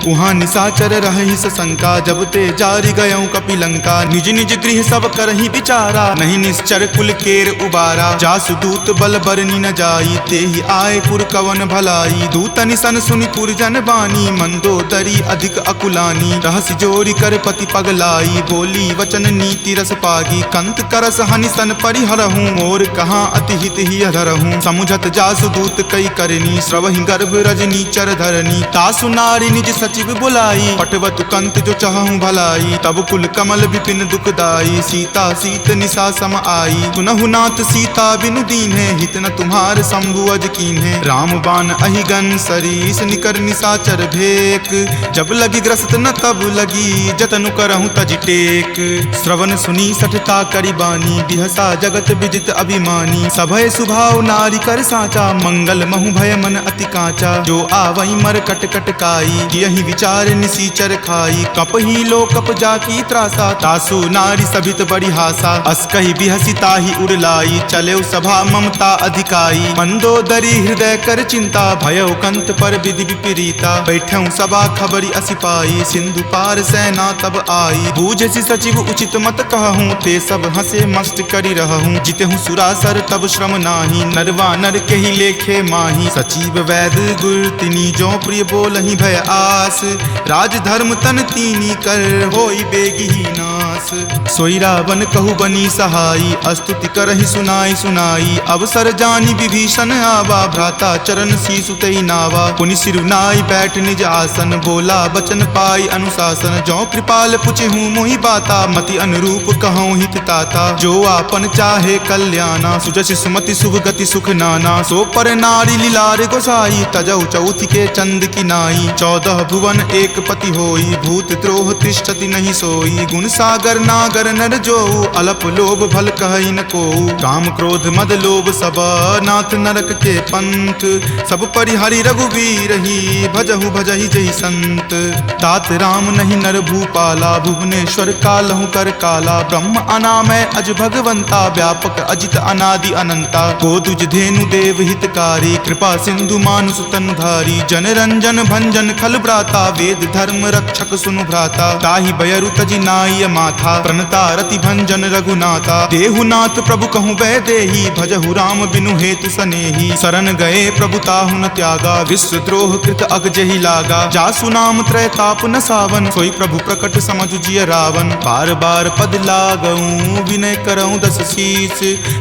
उहाँ निशाचर रहि सशंका जब ते जारि गयऊँ कपि लंका निज निज गृह सब करहि विचारा नहीं निश्चर कुल केर उबारा जासु दूत बल बरनी न जाई तेहि आए पुर कवन भलाई दूत निसन सुनि पुर जन बानी मंदोदरी अधिक अकुलानी रहसि जोरी कर पति पगलाई बोली वचन नीति रस पागी कंत करस हनि सन परिहरहूँ और कहाँ अति हित ही अधरहूँ समुझत जासु दूत कई करनी श्रवहि गर्भ रजनी चर धरनी तासु नारी निज सचिव बुलाई पटवतु कंत जो चाहूं भलाई तब कुल कमल विपिन दुखदाई सीता सीत निशा सम आई सुनहु नाथ सीता बिनु दीन्हे हित न तुम्हार शंभु अज कीन्हे राम बाण अहिगन सरीस निकर निशाचर भेक जब लगी ग्रस्त न तब लगी जतनु करहूं तज टेक श्रवण सुनी सठता करी बानी बिहसा जगत विजित अभिमानी सभय सुभाव नारी कर साचा मंगल महु भय मन अति काचा जो आवई मर कट कट काई यही विचार निसीचर खाई कप ही लो कप जाकी त्रासा तासु नारी सभित बड़ी हासा अस कही बिहसी ताही उड़लाई चले सभा ममता अधिकाई मंदोदरी हृदय कर चिंता भयो कंत पर विधि विपरीता बैठऊ सभा खबरी असिपाई सिंधु पार सेना तब आई बूझसी सचिव उचित मत कहूँ ते सब हंसे मस्त करी रहूँ जितेहूँ सुरासर तब श्रम नाही नरवा नर के ही लेखे माही सचिव वैद गुर तिनी जो प्रिय बोलहि भय आस राज धर्म तन तीनी कर होई बेगी ही नास सोई रावण कहु बनी सहाई अस्तुति करहि सुनाई सुनाई अवसर जानी विभीषण आवा भ्राता चरण शीसु तई नावा पुनि सिरुनाई बैठ निज आसन बोला बचन पाई अनुशासन जो कृपाल पुछहूँ मोहि बाता मति अनुरूप कहूँ हित ताता जो आपन चाहे कल्याणा सुजस सुमति शुभ गति सुख नाना सो पर नारी लीलार गोसाई तजौ चौथ के चंद की नाई 14 भुवन एक पति होई भूत द्रोह तिष्ठति नहीं सोई गुण सागर नागर नर जो अलप लोभ भल कहई न को काम क्रोध मद लोभ सब नाथ नरक के पंथ सब परिहरि रघुवीर ही भजहु भजहि जहि संत तात राम नहीं नर भूपाला भुवनेश्वर कालहु कर काला ब्रह्म अनामय अज भगवंता व्यापक अजित अनादि अनंता गोदुज धेनु देव हितकारी कृपा सिंधु मानुष तनुधारी जन रंजन भंजन खल भ्राता वेद धर्म रक्षक सुनु भ्राता ताहि बयरु तजि नाय माथा प्रणता रति भंजन रघुनाथा देहुनाथ प्रभु कहूँ वै देही भजहु राम बिनु हेतु सनेही शरण गए प्रभु ताहु न त्यागा विश्व द्रोह कृत अग जहि लागा जासु नाम त्रय ताप न सावन सोई प्रभु प्रकट समझु जिय रावण बार बार पद लागऊं विनय करऊं दस शीस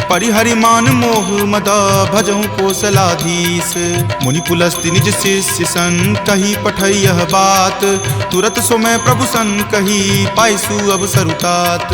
परिहरि मान मोह मद भजहु कोसलाधीश मुनि पुलस्ति निज शिष्य सन कही पठई यह बात तुरत सोमय प्रभु सन कही पाइसु अवसर उतात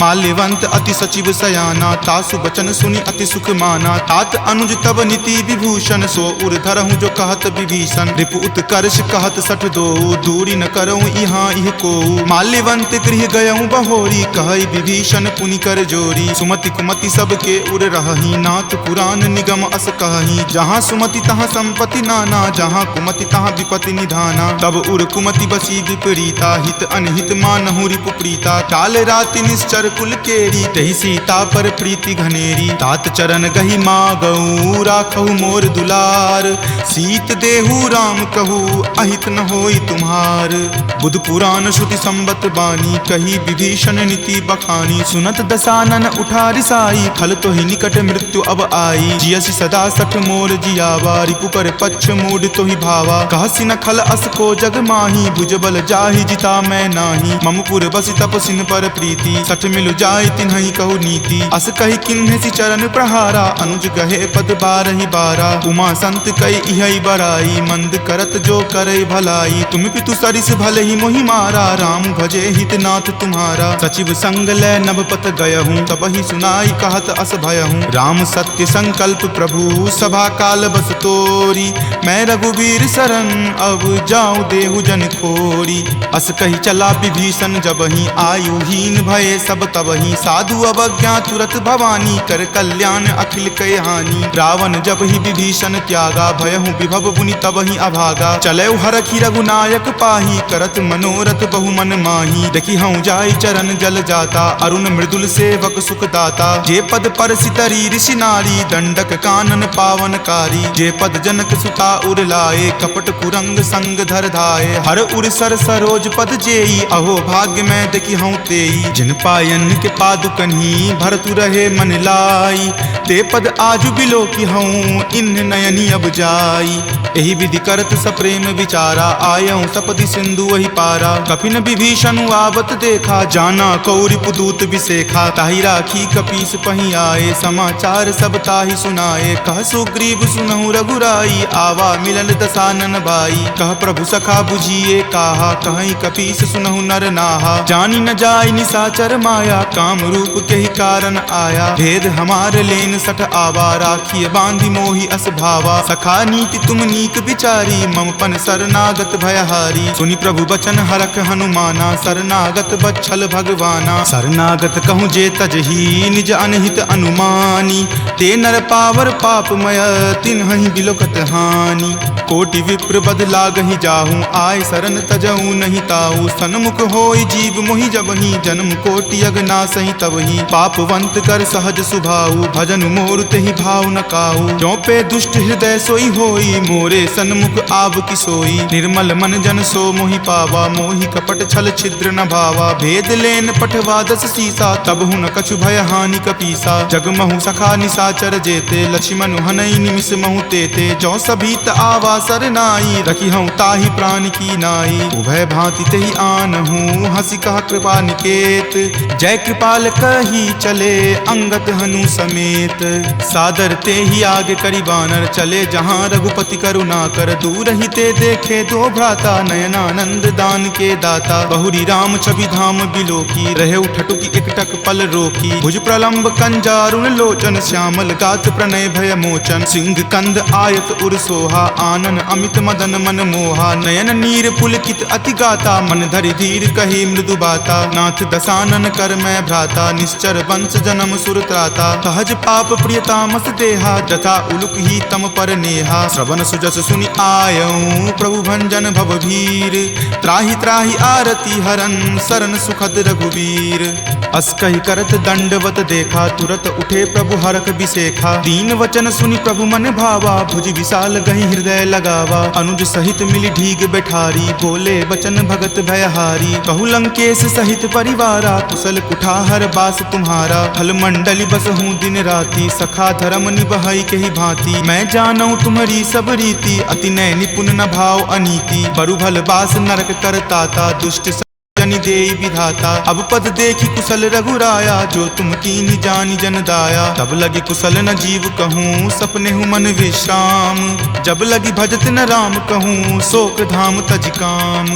माल्यवंत अति सचिव सयाना तासु बचन सुनि अति सुख माना तात अनुज तब नीति विभूषण सो उर धरहूँ जो कहत विभीषण रिपु उत्कर्ष कहत सठ दो दूरी न करऊँ यहाँ इह को माल्यवंत गृह गयऊँ बहोरी कहई विभीषण पुनि कर जोरी सुमति कुमति सबके उर रहही नाथ पुराण निगम अस कहही जहाँ सुमति तहाँ संपत्ति नाना जहाँ कुमति तहाँ विपति निधाना तब उर कुमति बसी विपरीता हित अनहित मानहु रिपु प्रीता काल राति निश्चर कुल केरी तहि सीता पर प्रीति घनेरी तात चरण गही मागऊ राखहु मोर दुलार सीत देहु राम कहू अहित न होई तुम्हार बुध पुराण श्रुति संबत बानी कही विभीषण नीति बखानी सुनत दसानन उठा रिसाई खल तो ही निकट मृत्यु अब आई जियसि सदा सठ मोर जियावा रिपु पर पक्ष मूड तो ही भावा कहसि न खल अस को जग माही भुजबल जाहि जिता मैं नाही ममपुर बसि तपसिन पर प्रीति सठ मिलु जाय तिन्हि कहु नीति अस कही किन्हि चरण प्रहारा अनुज गहे पद बारहि बारा उमा संत कई इहै बराई मंद करत जो करे भलाई तुम पितु सरिस भले ही मोहि मारा राम भजे हित नाथ नाथ तुम्हारा। सचिव संग लय नभपत गयहूँ, तब ही सुनाई कहत अस भयहूँ। राम सत्य संकल्प प्रभु सभा काल बस तोरी, मैं रघुवीर शरण अब जाऊँ देहु जन खोरी। अस कही चला विभीषण जबहि, आयुहीन भये सब तबहि। साधु अवज्ञा तुरत भवानी, कर कल्याण अखिल कय हानि। रावण जब ही विभीषण त्यागा, भयहु विभव बुनि तबहि अभागा। चलऊ हरखि रघुनायक पाही, करत मनोरथ बहु मन माही। देखी हूँ जाय चरण जल जाता, अरुण मृदुल सेवक सुख दाता। जे पद पर सितरी ऋषि नारी, दंडक कानन पावनकारी। जे पद जनक सुता उर लाए, कपट कुरंग संग धर धाये। हर उर सर सरोज पद जेई, अहो भाग्य में देखी हूँ तेई। जिन पायन के पादुकन्ही, भरतु रहे मन लाई। ते पद आजु बिलो की हूँ, इन नयनी अब जाई। एहि विधि करत सप्रेम विचारा, आयऊँ सपदि सिंधु वही पारा। कपिन विभीषण आवत देखा, जाना कौरि पुदूत विसेखा। ताहि राखी कपीस पही आए, समाचार सब ताहि सुनाए। कह सुग्रीव सुनहु रघुराई, आवा मिलन दसानन भाई। कह प्रभु सखा बुझिए काहा, कहीं कपीस सुनहु नर नाहा। जानी न जाय निसाचर माया, काम रूप के ही कारण आया। भेद हमार लेन सठ आवा, राखिए बांधि मोहि अस भावा। सखा नीति तुम नीक विचारी, मम पन शरणागत भयहारी। सुनि प्रभु बचन हरख हनुमाना, शरणागत बच्छल भगवाना। शरणागत कहूँ जे तजही, निज अनहित अनुमानी। ते नर पावर पापमय, तिन्हहि बिलोकत हानि। कोटि विप्र बद लागहि जाहूँ, आय शरण तजहूँ नहीं ताऊ। सन्मुख होय जीव मोहि जबहि, जन्म कोटि अगनासहि तबहि। पापवंत कर सहज सुभाऊ, भजन मोर तेहि भाव न काऊ। जो पे दुष्ट हृदय सोई होई, मोरे सन्मुख आव की सोई। निर्मल मन जन सो मोहि पावा, मोहि कपट छल छिद्र न भावा। भेद लेन पठवा दस सीसा, तब हुन कछु भय हानि कपीसा। जगमहु सखा निसाचर जेते, लक्ष्मण हनई निमिष महु तेते। जो सभीत आवा सरनाई, रखी हूँ ताहि प्राण की नाई। उभय भांति तेहि आनहूँ, हंसी कहा कृपा निकेत। जय कृपाल कही चले, अंगत हनु समेत। सादर ते ही आगे करी बानर, चले जहाँ रघुपति करुणा कर। दूर ही ते देखे दो भ्राता, नयनानंद दान के दाता। बहुरी राम छवि धाम बिलोकी, रहे उठटुकी एकटक पल रोकी। भुज प्रलंब कंजारुण लोचन, श्यामल गात प्रणय भय मोचन। सिंह कंद आयत उर सोहा, आनन अमित मदन मन मोहा। नयन नीर पुलकित अति गाता, मन धरि धीर कही मृदु बाता। नाथ दसानन कर मैं भ्राता, निश्चर वंश जन्म सुर त्राता। सहज पाप प्रियतामस देहा, जथा उलुक ही तम पर नेहा। श्रवण सुजस सुनि आयऊँ, प्रभु भंजन भवभीर। त्राहि त्राहि आरती हरन, शरण सुखद रघुवीर। अस कहि करत दंडवत देखा, तुरत उठे प्रभु हरख बिसेखा। दीन वचन सुनि प्रभु मन भावा, भुज विशाल गहि हृदय लगावा। अनुज सहित मिली ढीग बैठारी, बोले बचन भगत भयहारी। कहु लंकेश सहित परिवारा, कुशल कुठार बास तुम्हारा। फल मंडली बस हूँ दिन राति, सखा धर्म निबहई के ही भांति। मैं जानऊँ तुम्हारी सब रीति, अति नय निपुण न भाव अनीति। बरु भल बास नरक करताता, दुष्ट जनि देई विधाता। अब पद देखी कुशल रघुराया, जो तुम कीन्ही जानि जन दाया। तब लगी कुशल न जीव कहूँ, सपने हूँ मन विश्राम। जब लगी भजत न राम कहूँ, शोक धाम तज काम।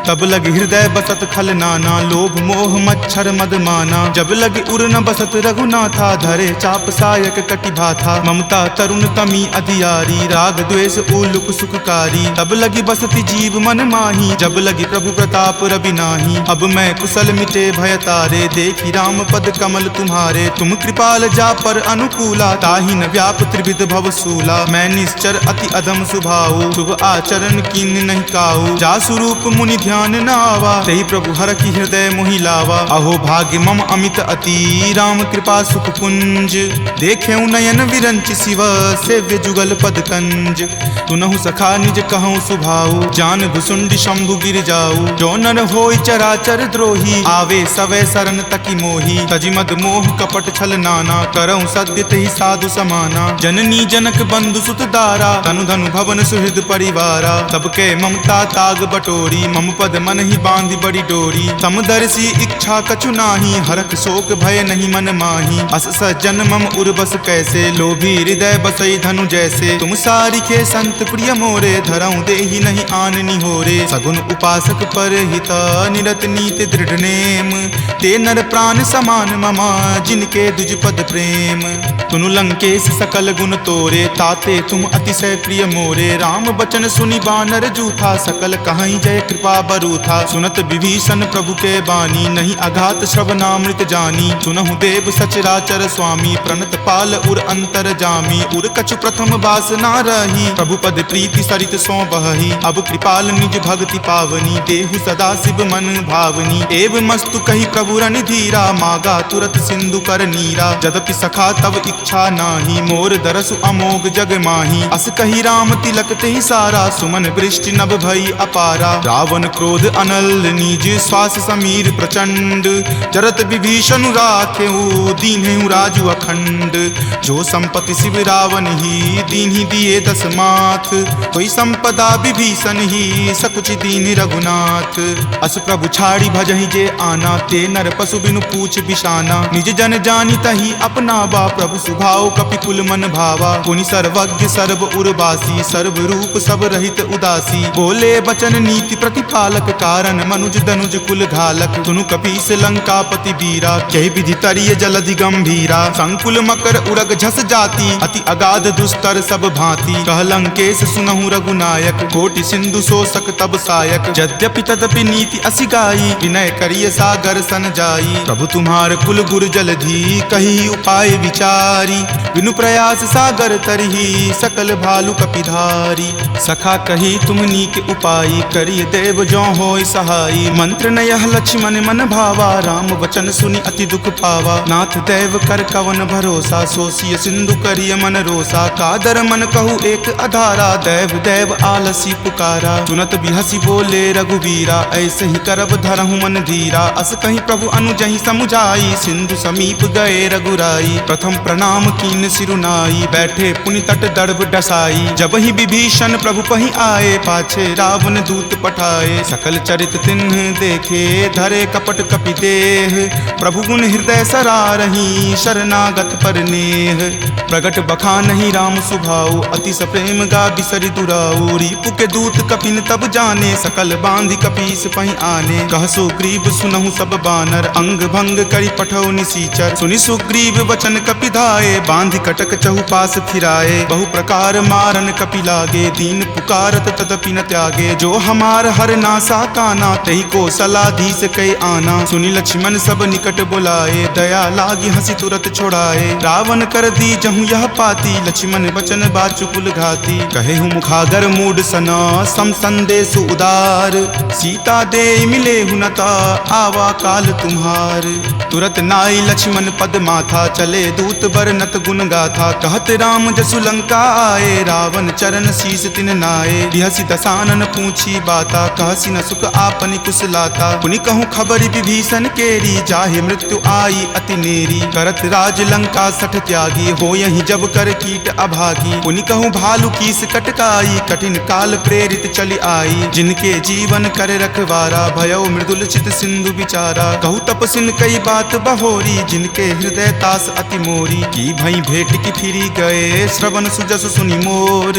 तब लगी हृदय बसत खल नाना, लोभ मोह मच्छर मद माना। जब लगी उर न बसत रघुनाथा, धरे चाप सायक कटि भाथा। ममता तरुण तमी अधियारी, राग द्वेष उलुक सुखकारी। तब लगी बसती जीव मन माही, जब लगी प्रभु प्रताप रवि नाही। अब मैं कुशल मिटे भय तारे, देखी राम पद कमल तुम्हारे। तुम कृपाल जा पर अनुकूला, ताहि न व्याप त्रिविध भव सूला। मैं निश्चर अति अधम सुभाऊ, शुभ आचरण कीन नहीं काऊ। जा स्वरूप मुनि ध्यान न आवा, तेहि प्रभु हर की हृदय मोहि लावा। अहो भाग्य मम अमित अति, राम कृपा सुख पुंज। देखे नयन विरंच शिव, सेव्य जुगल पद कंज। तुनहु सखा निज कहूँ सुभाऊ, जान भुसुंडी शंभु गिर जाऊ। जो नर होय चराचर द्रोही, आवे सवै शरण तकी मोही। तजि मद मोह कपट छल नाना, करऊँ सद्य तेहि साधु समाना। जननी जनक बंधु सुत दारा, तनु धनु भवन सुहृद परिवारा। सबके ममता ताग बटोरी, मम पद मन ही बांधि बड़ी डोरी। समदर्शी इच्छा कछु नाही, हरख शोक भय नहीं मन माही। अस सज्जन मम उर्वस कैसे, लोभी हृदय बसई धनु जैसे। तुम सारिखे संत प्रिय मोरे, धरऊँ देहि नहीं आन निहोरे। सगुन उपासक पर हित, निरत चलत नीति दृढ़ नेम। ते नर प्राण समान ममा जिनके दुज पद प्रेम। तुनु लंकेश सकल गुण तोरे ताते तुम अतिशय प्रिय मोरे। राम बचन सुनि बानर जूथा सकल कहाई जय कृपा बरूथा। सुनत विभीषण प्रभु के बानी नहीं अघात श्रवणामृत जानी। सुनहु देव सचराचर स्वामी प्रणत पाल उर अंतर जामी। उर कछु प्रथम बास ना रही प्रभु पद प्रीति सरित सो बही। अब कृपाल निज भक्ति पावनी देहु सदा शिव मन भावनी। एव मस्तु कही प्रभु रन धीरा मागा तुरत सिंधु कर नीरा। जदपि सखा तब इच्छा नाही मोर दरसु अमोघ जग माही। अस कही राम तिलक ते सारा सुमन वृष्टि नभ भई अपारा। रावण क्रोध अनल निज श्वास समीर प्रचंड। जरत विभीषण राखेऊ दीन्हु राजु अखंड। जो संपत्ति शिव रावण ही दीन्हि दिए दस माथ। कोई संपदा विभीषण ही सकुच दीन रघुनाथ। अस प्रभु छाड़ी भजहि जे आना ते नर पशु बिनु पूछ बिशाना। निज जन जानी तही अपना बा प्रभु सुभाव कपिकुल मन भावा। पुनि सर्वज्ञ सर्व उर्वासी सर्व रूप सब रहित उदासी। बोले बचन नीति प्रतिपालक कारण मनुज दनुज कुल घालक। सुनु कपीस लंकापति बीरा कह विधि तरिय जलधि गंभीरा। संकुल मकर उरग झस जाति अति अगाध दुस्तर सब भांति। कह लंकेश सुनहु रघुनायक कोटि सिंधु शोषक तब सायक। यद्यपि तदपि नीति असि गाई विनय करिय सागर सन जाई। प्रभु तुम्हार कुल गुर जलधि कही उपाय विचारी। बिनु प्रयास सागर तरही सकल भालु कपिधारी। सखा कही तुम नीक उपाय करिय देव जो होय सहाई। मंत्र न यह लक्ष्मण मन भावा राम वचन सुनि अति दुख पावा। नाथ देव कर कवन भरोसा सोसिय सिंधु करिय मन रोसा। कादर मन कहु एक अधारा देव देव आलसी पुकारा। सुनत बिहसी बोले रघुवीरा ऐसे ही करब धरहु मन धीरा। अस कहीं प्रभु अनुजहि समुझाई सिंधु समीप गए रघुराई। प्रथम प्रणाम कीन सिरुनाई बैठे पुनि तट दर्भ डसाई। जब ही विभीषण प्रभु पहि आए पाछे रावण दूत पठाए। सकल चरित तिन्ह देखे धरे कपट कपि देह। प्रभु गुण हृदय सरारही शरणागत पर नेह। प्रगट बखानहि राम सुभाऊ अति सप्रेम गा बिसरि दुराऊ। रिपु के दूत कपिन तब जाने सकल बांधि कपीस पहि आने। कह सुग्रीव सुनहु सब बानर अंग भंग करि पठौ निसीचर। सुनि सुग्रीव वचन कपि धाये बांधि कटक चहुपास फिराए। बहु प्रकार मारन कपि लागे दीन पुकारत तदपि न त्यागे। जो हमार हर नासा काना तही को सलाधीस कई आना। सुनि लक्ष्मण सब निकट बुलाए दया लागी हंसी तुरत छोड़ाए। रावण कर दी जहु यह पाती लक्ष्मण बचन बाचुकुल घाती। कहे हूँ मुखागर मूड सना सम संदेश उदार। सीता दे मिले हुनता आवा काल तुम्हार। तुरत नाई लक्ष्मण पद माथा चले दूत बरनत गुण गाथा। कहत राम जसु लंका आए रावण चरण शीस तिन नाये। बिहसी दसानन पूछी बाता कहसी न सुख आपनि कुशलाता। पुनि कहूँ खबरि विभीषण केरी जाहे मृत्यु आई अति नेरी। करत राज लंका सठ त्यागी हो यही जब कर कीट अभागी। पुनि कहूँ भालू कीस कटकाई कठिन काल प्रेरित चली आई। जिनके जीवन कर रखवारा भयो मृदुल चित सिंधु विचारा। कहु तपसिन कई बात बहोरी जिनके हृदय तास अति मोरी। की भई भेंट की फिरी गए श्रवण सुजस सुनि मोर।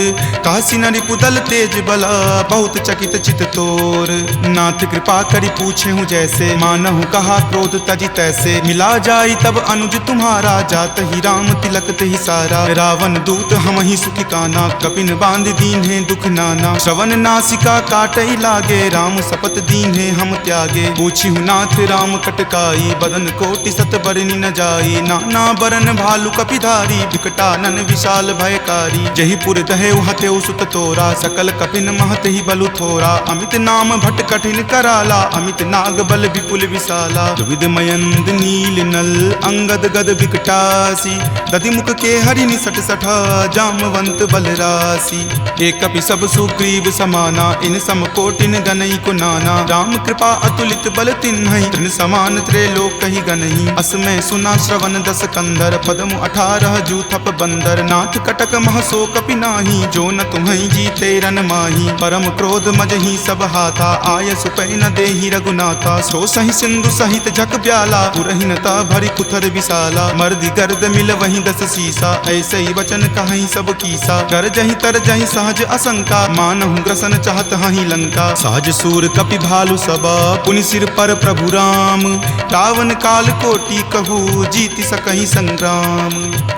कहसी न रिपुदल तेज बला बहुत चकित चित तोर। नाथ कृपा करि पूछे हूँ जैसे मानहु कहा क्रोध तजी तैसे। मिला जाई तब अनुज तुम्हारा जात ही राम तिलक ते ही सारा। रावण दूत हम ही सुखी काना कपिन बांध दीन है दुख नाना। श्रवण नासिका काटई लागे राम सपत दीन है हम त्यागे। पूछी हूँ नाथ राम कटकाई बदन कोटि सत बरनी न जाई। नाना बरन भालू कपिधारी विकटानन विशाल भयकारी। जही पुर दहेउ हतेउ सुत तोरा सकल कपिन महत ही बलु थोरा। अमित नाम भट कठिन कराला अमित नाग बल विपुल विशाला। विविध मयंद नील नल अंगद गद विकटासी। दधि मुख के हरि निसट सठा जामवंत बलरासी। एक कपि सब सुग्रीव समाना इन सम कोटिन गनई को नाना। राम कृपा अतुलित बल तिन्हई तृण समान त्रैलोक कही गनई। असमय सुना श्रवण दस कंदर पदमु 18 जूथप बंदर। नाथ कटक महसो कपि नाही जो न तुम्हें जीते रन माही। परम क्रोध मजही सब हाथा आय सुपै न देहि रघुनाथा। सो सही सिंधु सहित झक ब्याला पुरहिनता भरी कुथर विशाला। मर्दि गर्द मिल वही दस सीसा ऐसे ही वचन कहीं सब कीसा। कर जही तर जही सहज असंका मानहु ग्रसन चाहत हही लंका। सहज सूर कपि भालु सबा पुनि सिर पर प्रभु राम। रावण काल कोटि कहू जीति सकहि संग्राम।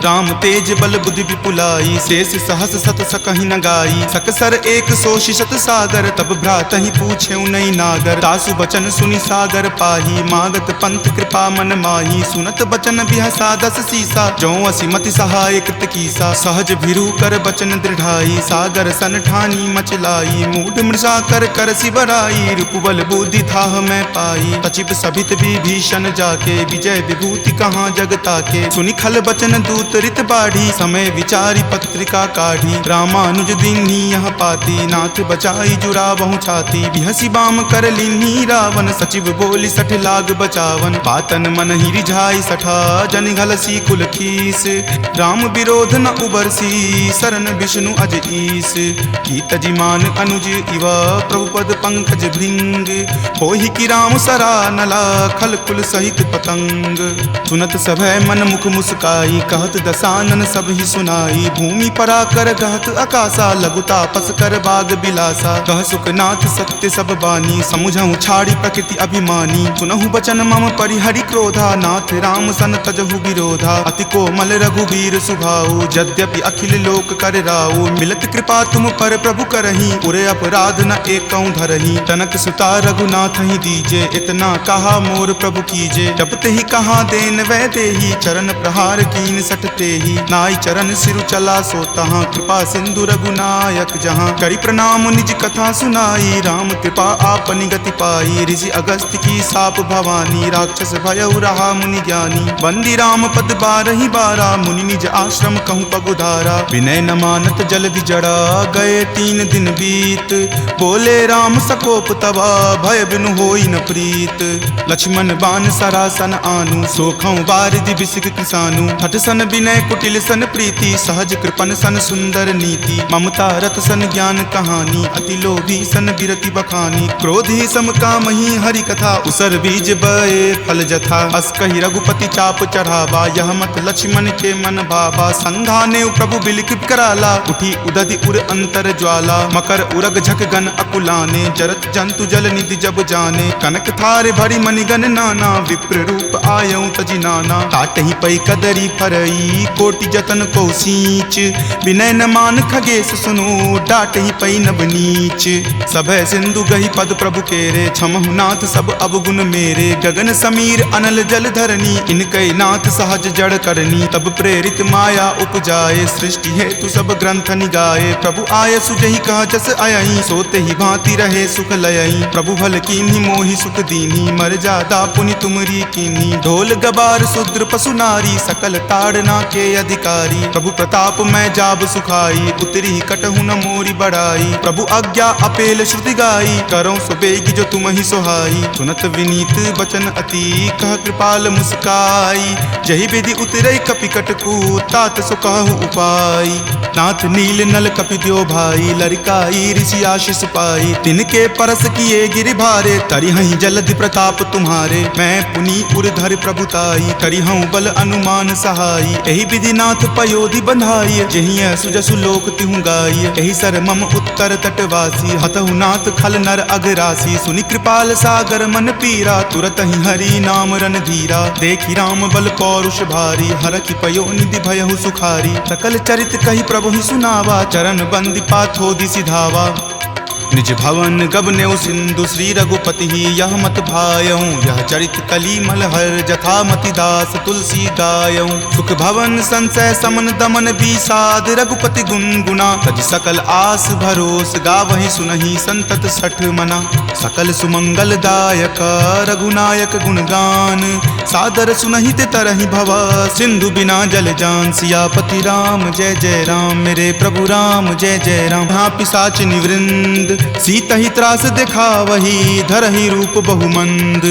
राम तेज बल बुद्धि विपुलाई शेष सहस सत सकहि न गाई। सकसर एक सोषि शत सागर तब भ्रातहि पूछे नहीं नागर। तासु बचन सुनि सागर पाही मागत पंथ कृपा मन माही। सुनत बचन बिहसा दस सीसा जो असिमति सहाय कृत कीसा। सहज भिरु कर बचन दृढ़ाई सागर सन ठानी मचलाई। मूढ़ मृषा कर कर सिबराई रूपबल बुद्धि थाह मैं पाई। तचिप सभित विभीषण जाके विजय विभूति कहाँ जगता के। सुनि खल बचन दूत रित बाढ़ी समय विचारी पत्रिका काढ़ी। रामानुज दीन्ही यह पाती नाथ बचाई जुरावहु छाती। बिहसी बाम कर लीन्ही रावण सचिव बोली सठ लाग बचावन। बातन मन ही रिझाई सठा जन घलसी कुल खीस। राम विरोध न उबरसी शरण विष्णु अज ईस। की तजिमान अनुज इव प्रभु पद पंकज भृंग। होहि की राम सरा नला खल कुल सहित पतंग। सुनत सभय मन मुख मुस्काई कहत दसानन सब ही सुनाई। भूमि परा कर कहत आकाशा लघु तापस कर बाग बिलासा। कह सुखनाथ सत्य सब बानी समुझहु छाड़ी प्रकृति अभिमानी। सुनहु बचन मम परिहरि क्रोधा नाथ राम सन तजहु विरोधा। अति कोमल रघुवीर सुभाऊ यद्यपि अखिल लोक कर राऊ। मिलत कृपा तुम पर प्रभु करही उरे अपराध न एकौ धरही। तनक सुता रघुनाथ ही दीजे इतना कहा मोर प्रभु कीजे। जब ते ही कहा देन वै देही चरण प्रहार कीन सटते ही। नाई चरण सिरु चला सो तहाँ कृपा सिंधु रघुनायक जहाँ। करी प्रणाम निज कथा सुनाई राम कृपा आपनि गति पाई। ऋषि अगस्त्य की साप भवानी राक्षस भयउ रहा मुनि ज्ञानी। बंदी राम पद बारहि बारा मुनि निज आश्रम कहूँ पगुधारा। विनय न मानत जल्दि जड़ा गए 3 दिन बीत। बोले राम सकोप तबा भय बिनु होई न प्रीत। लक्ष्मण बान सरासन आनु सोखौ बारिधि बिसिक किसानु। हठ सन विनय कुटिल सन प्रीति सहज कृपन सन सुंदर नीति। ममता रत सन ज्ञान कहानी अति लोभी सन बिरति बखानी। क्रोधी सम कामहि हरि कथा उसर बीज बए फल जथा। अस कहि रघुपति चाप चढ़ावा यह मत लक्ष्मण के मन भावा। संघाने प्रभु बिलिक कराला उठी उदधि उर अंतर ज्वाला। मकर उरग झक गन अकुलाने जरत जंतु जल निधि जब जाने। कनक थार भरी मणिगन नाना विप्र रूप आयऊ तजि नाना। काटहि पै कदरी फरई कोटि जतन को सींच। विनय न मान खगेश सुनो डाटहि पै नब नीच। सभय सिंधु गहि पद प्रभु केरे क्षमहु नाथ सब अवगुण मेरे। गगन समीर अनल जल धरनी इनकै नाथ सहज जड़ करनी। तब प्रेरित माया उपजाए सृष्टि हेतु सब ग्रंथ निगाए। प्रभु आय सुजहि कह जस अयहि सोते ही भांति रहे सुख लयहि। प्रभु भल कीन्ही मोहि सुख दीन्ही मर जादा पुनि तुमरी कीन्ही। ढोल गबार शूद्र पशु नारी सकल ताड़ना के अधिकारी। प्रभु प्रताप मैं जाब सुखाई उतरी कटहु न मोरी बढ़ाई। प्रभु आज्ञा अपेल श्रुति गाई करो सुबेगी जो तुम ही सोहाई। सुनत विनीत बचन अति कह कृपाल मुस्काई। जहि विधि उतरई कपि कटकू तात सो कहु उपाय। नाथ नील नल कपि द्यो भाई लरिकाई ऋषि आशीष पाई। तिनके परस किए गिरि भारे तरिहहि जलधि प्रताप तुम्हारे। मैं पुनि उर्धर प्रभुताई करिहऊँ बल अनुमान सहाई। एहि विधि नाथ पयोधि बंधाई जहिं सुजसु लोक तिहु गाई। एहि सर मम उत्तर तटवासी हतहु नाथ खल नर अघरासी। सुनि कृपाल सागर मन पीरा तुरत ही हरि नाम रन धीरा। देखि राम बल पौरुष भारी हरखि पयो निधि भयहु सुखारी। सकल चरित कहि प्रभु ही सुनावा चरण बंदी पाथोधि सिधावा। निज भवन गबनेउ सिंधु श्री रघुपति ही यह मत भायऊँ। यह चरित कली मलहर जथा मति दास तुलसी गायऊँ। सुख भवन संशय समन दमन विषाद रघुपति गुनगुना। तज सकल आस भरोस गावहि सुनहि संतत सठ मना। सकल सुमंगल दायक रघुनायक गुणगान सादर सुनहित तरहि भवा। सिंधु बिना जल जान सियापति राम जय जय राम। मेरे प्रभु राम जय जय राम। हाँ पिशाच निवृंद सीता ही त्रास दिखावही धरहि रूप बहुमंद।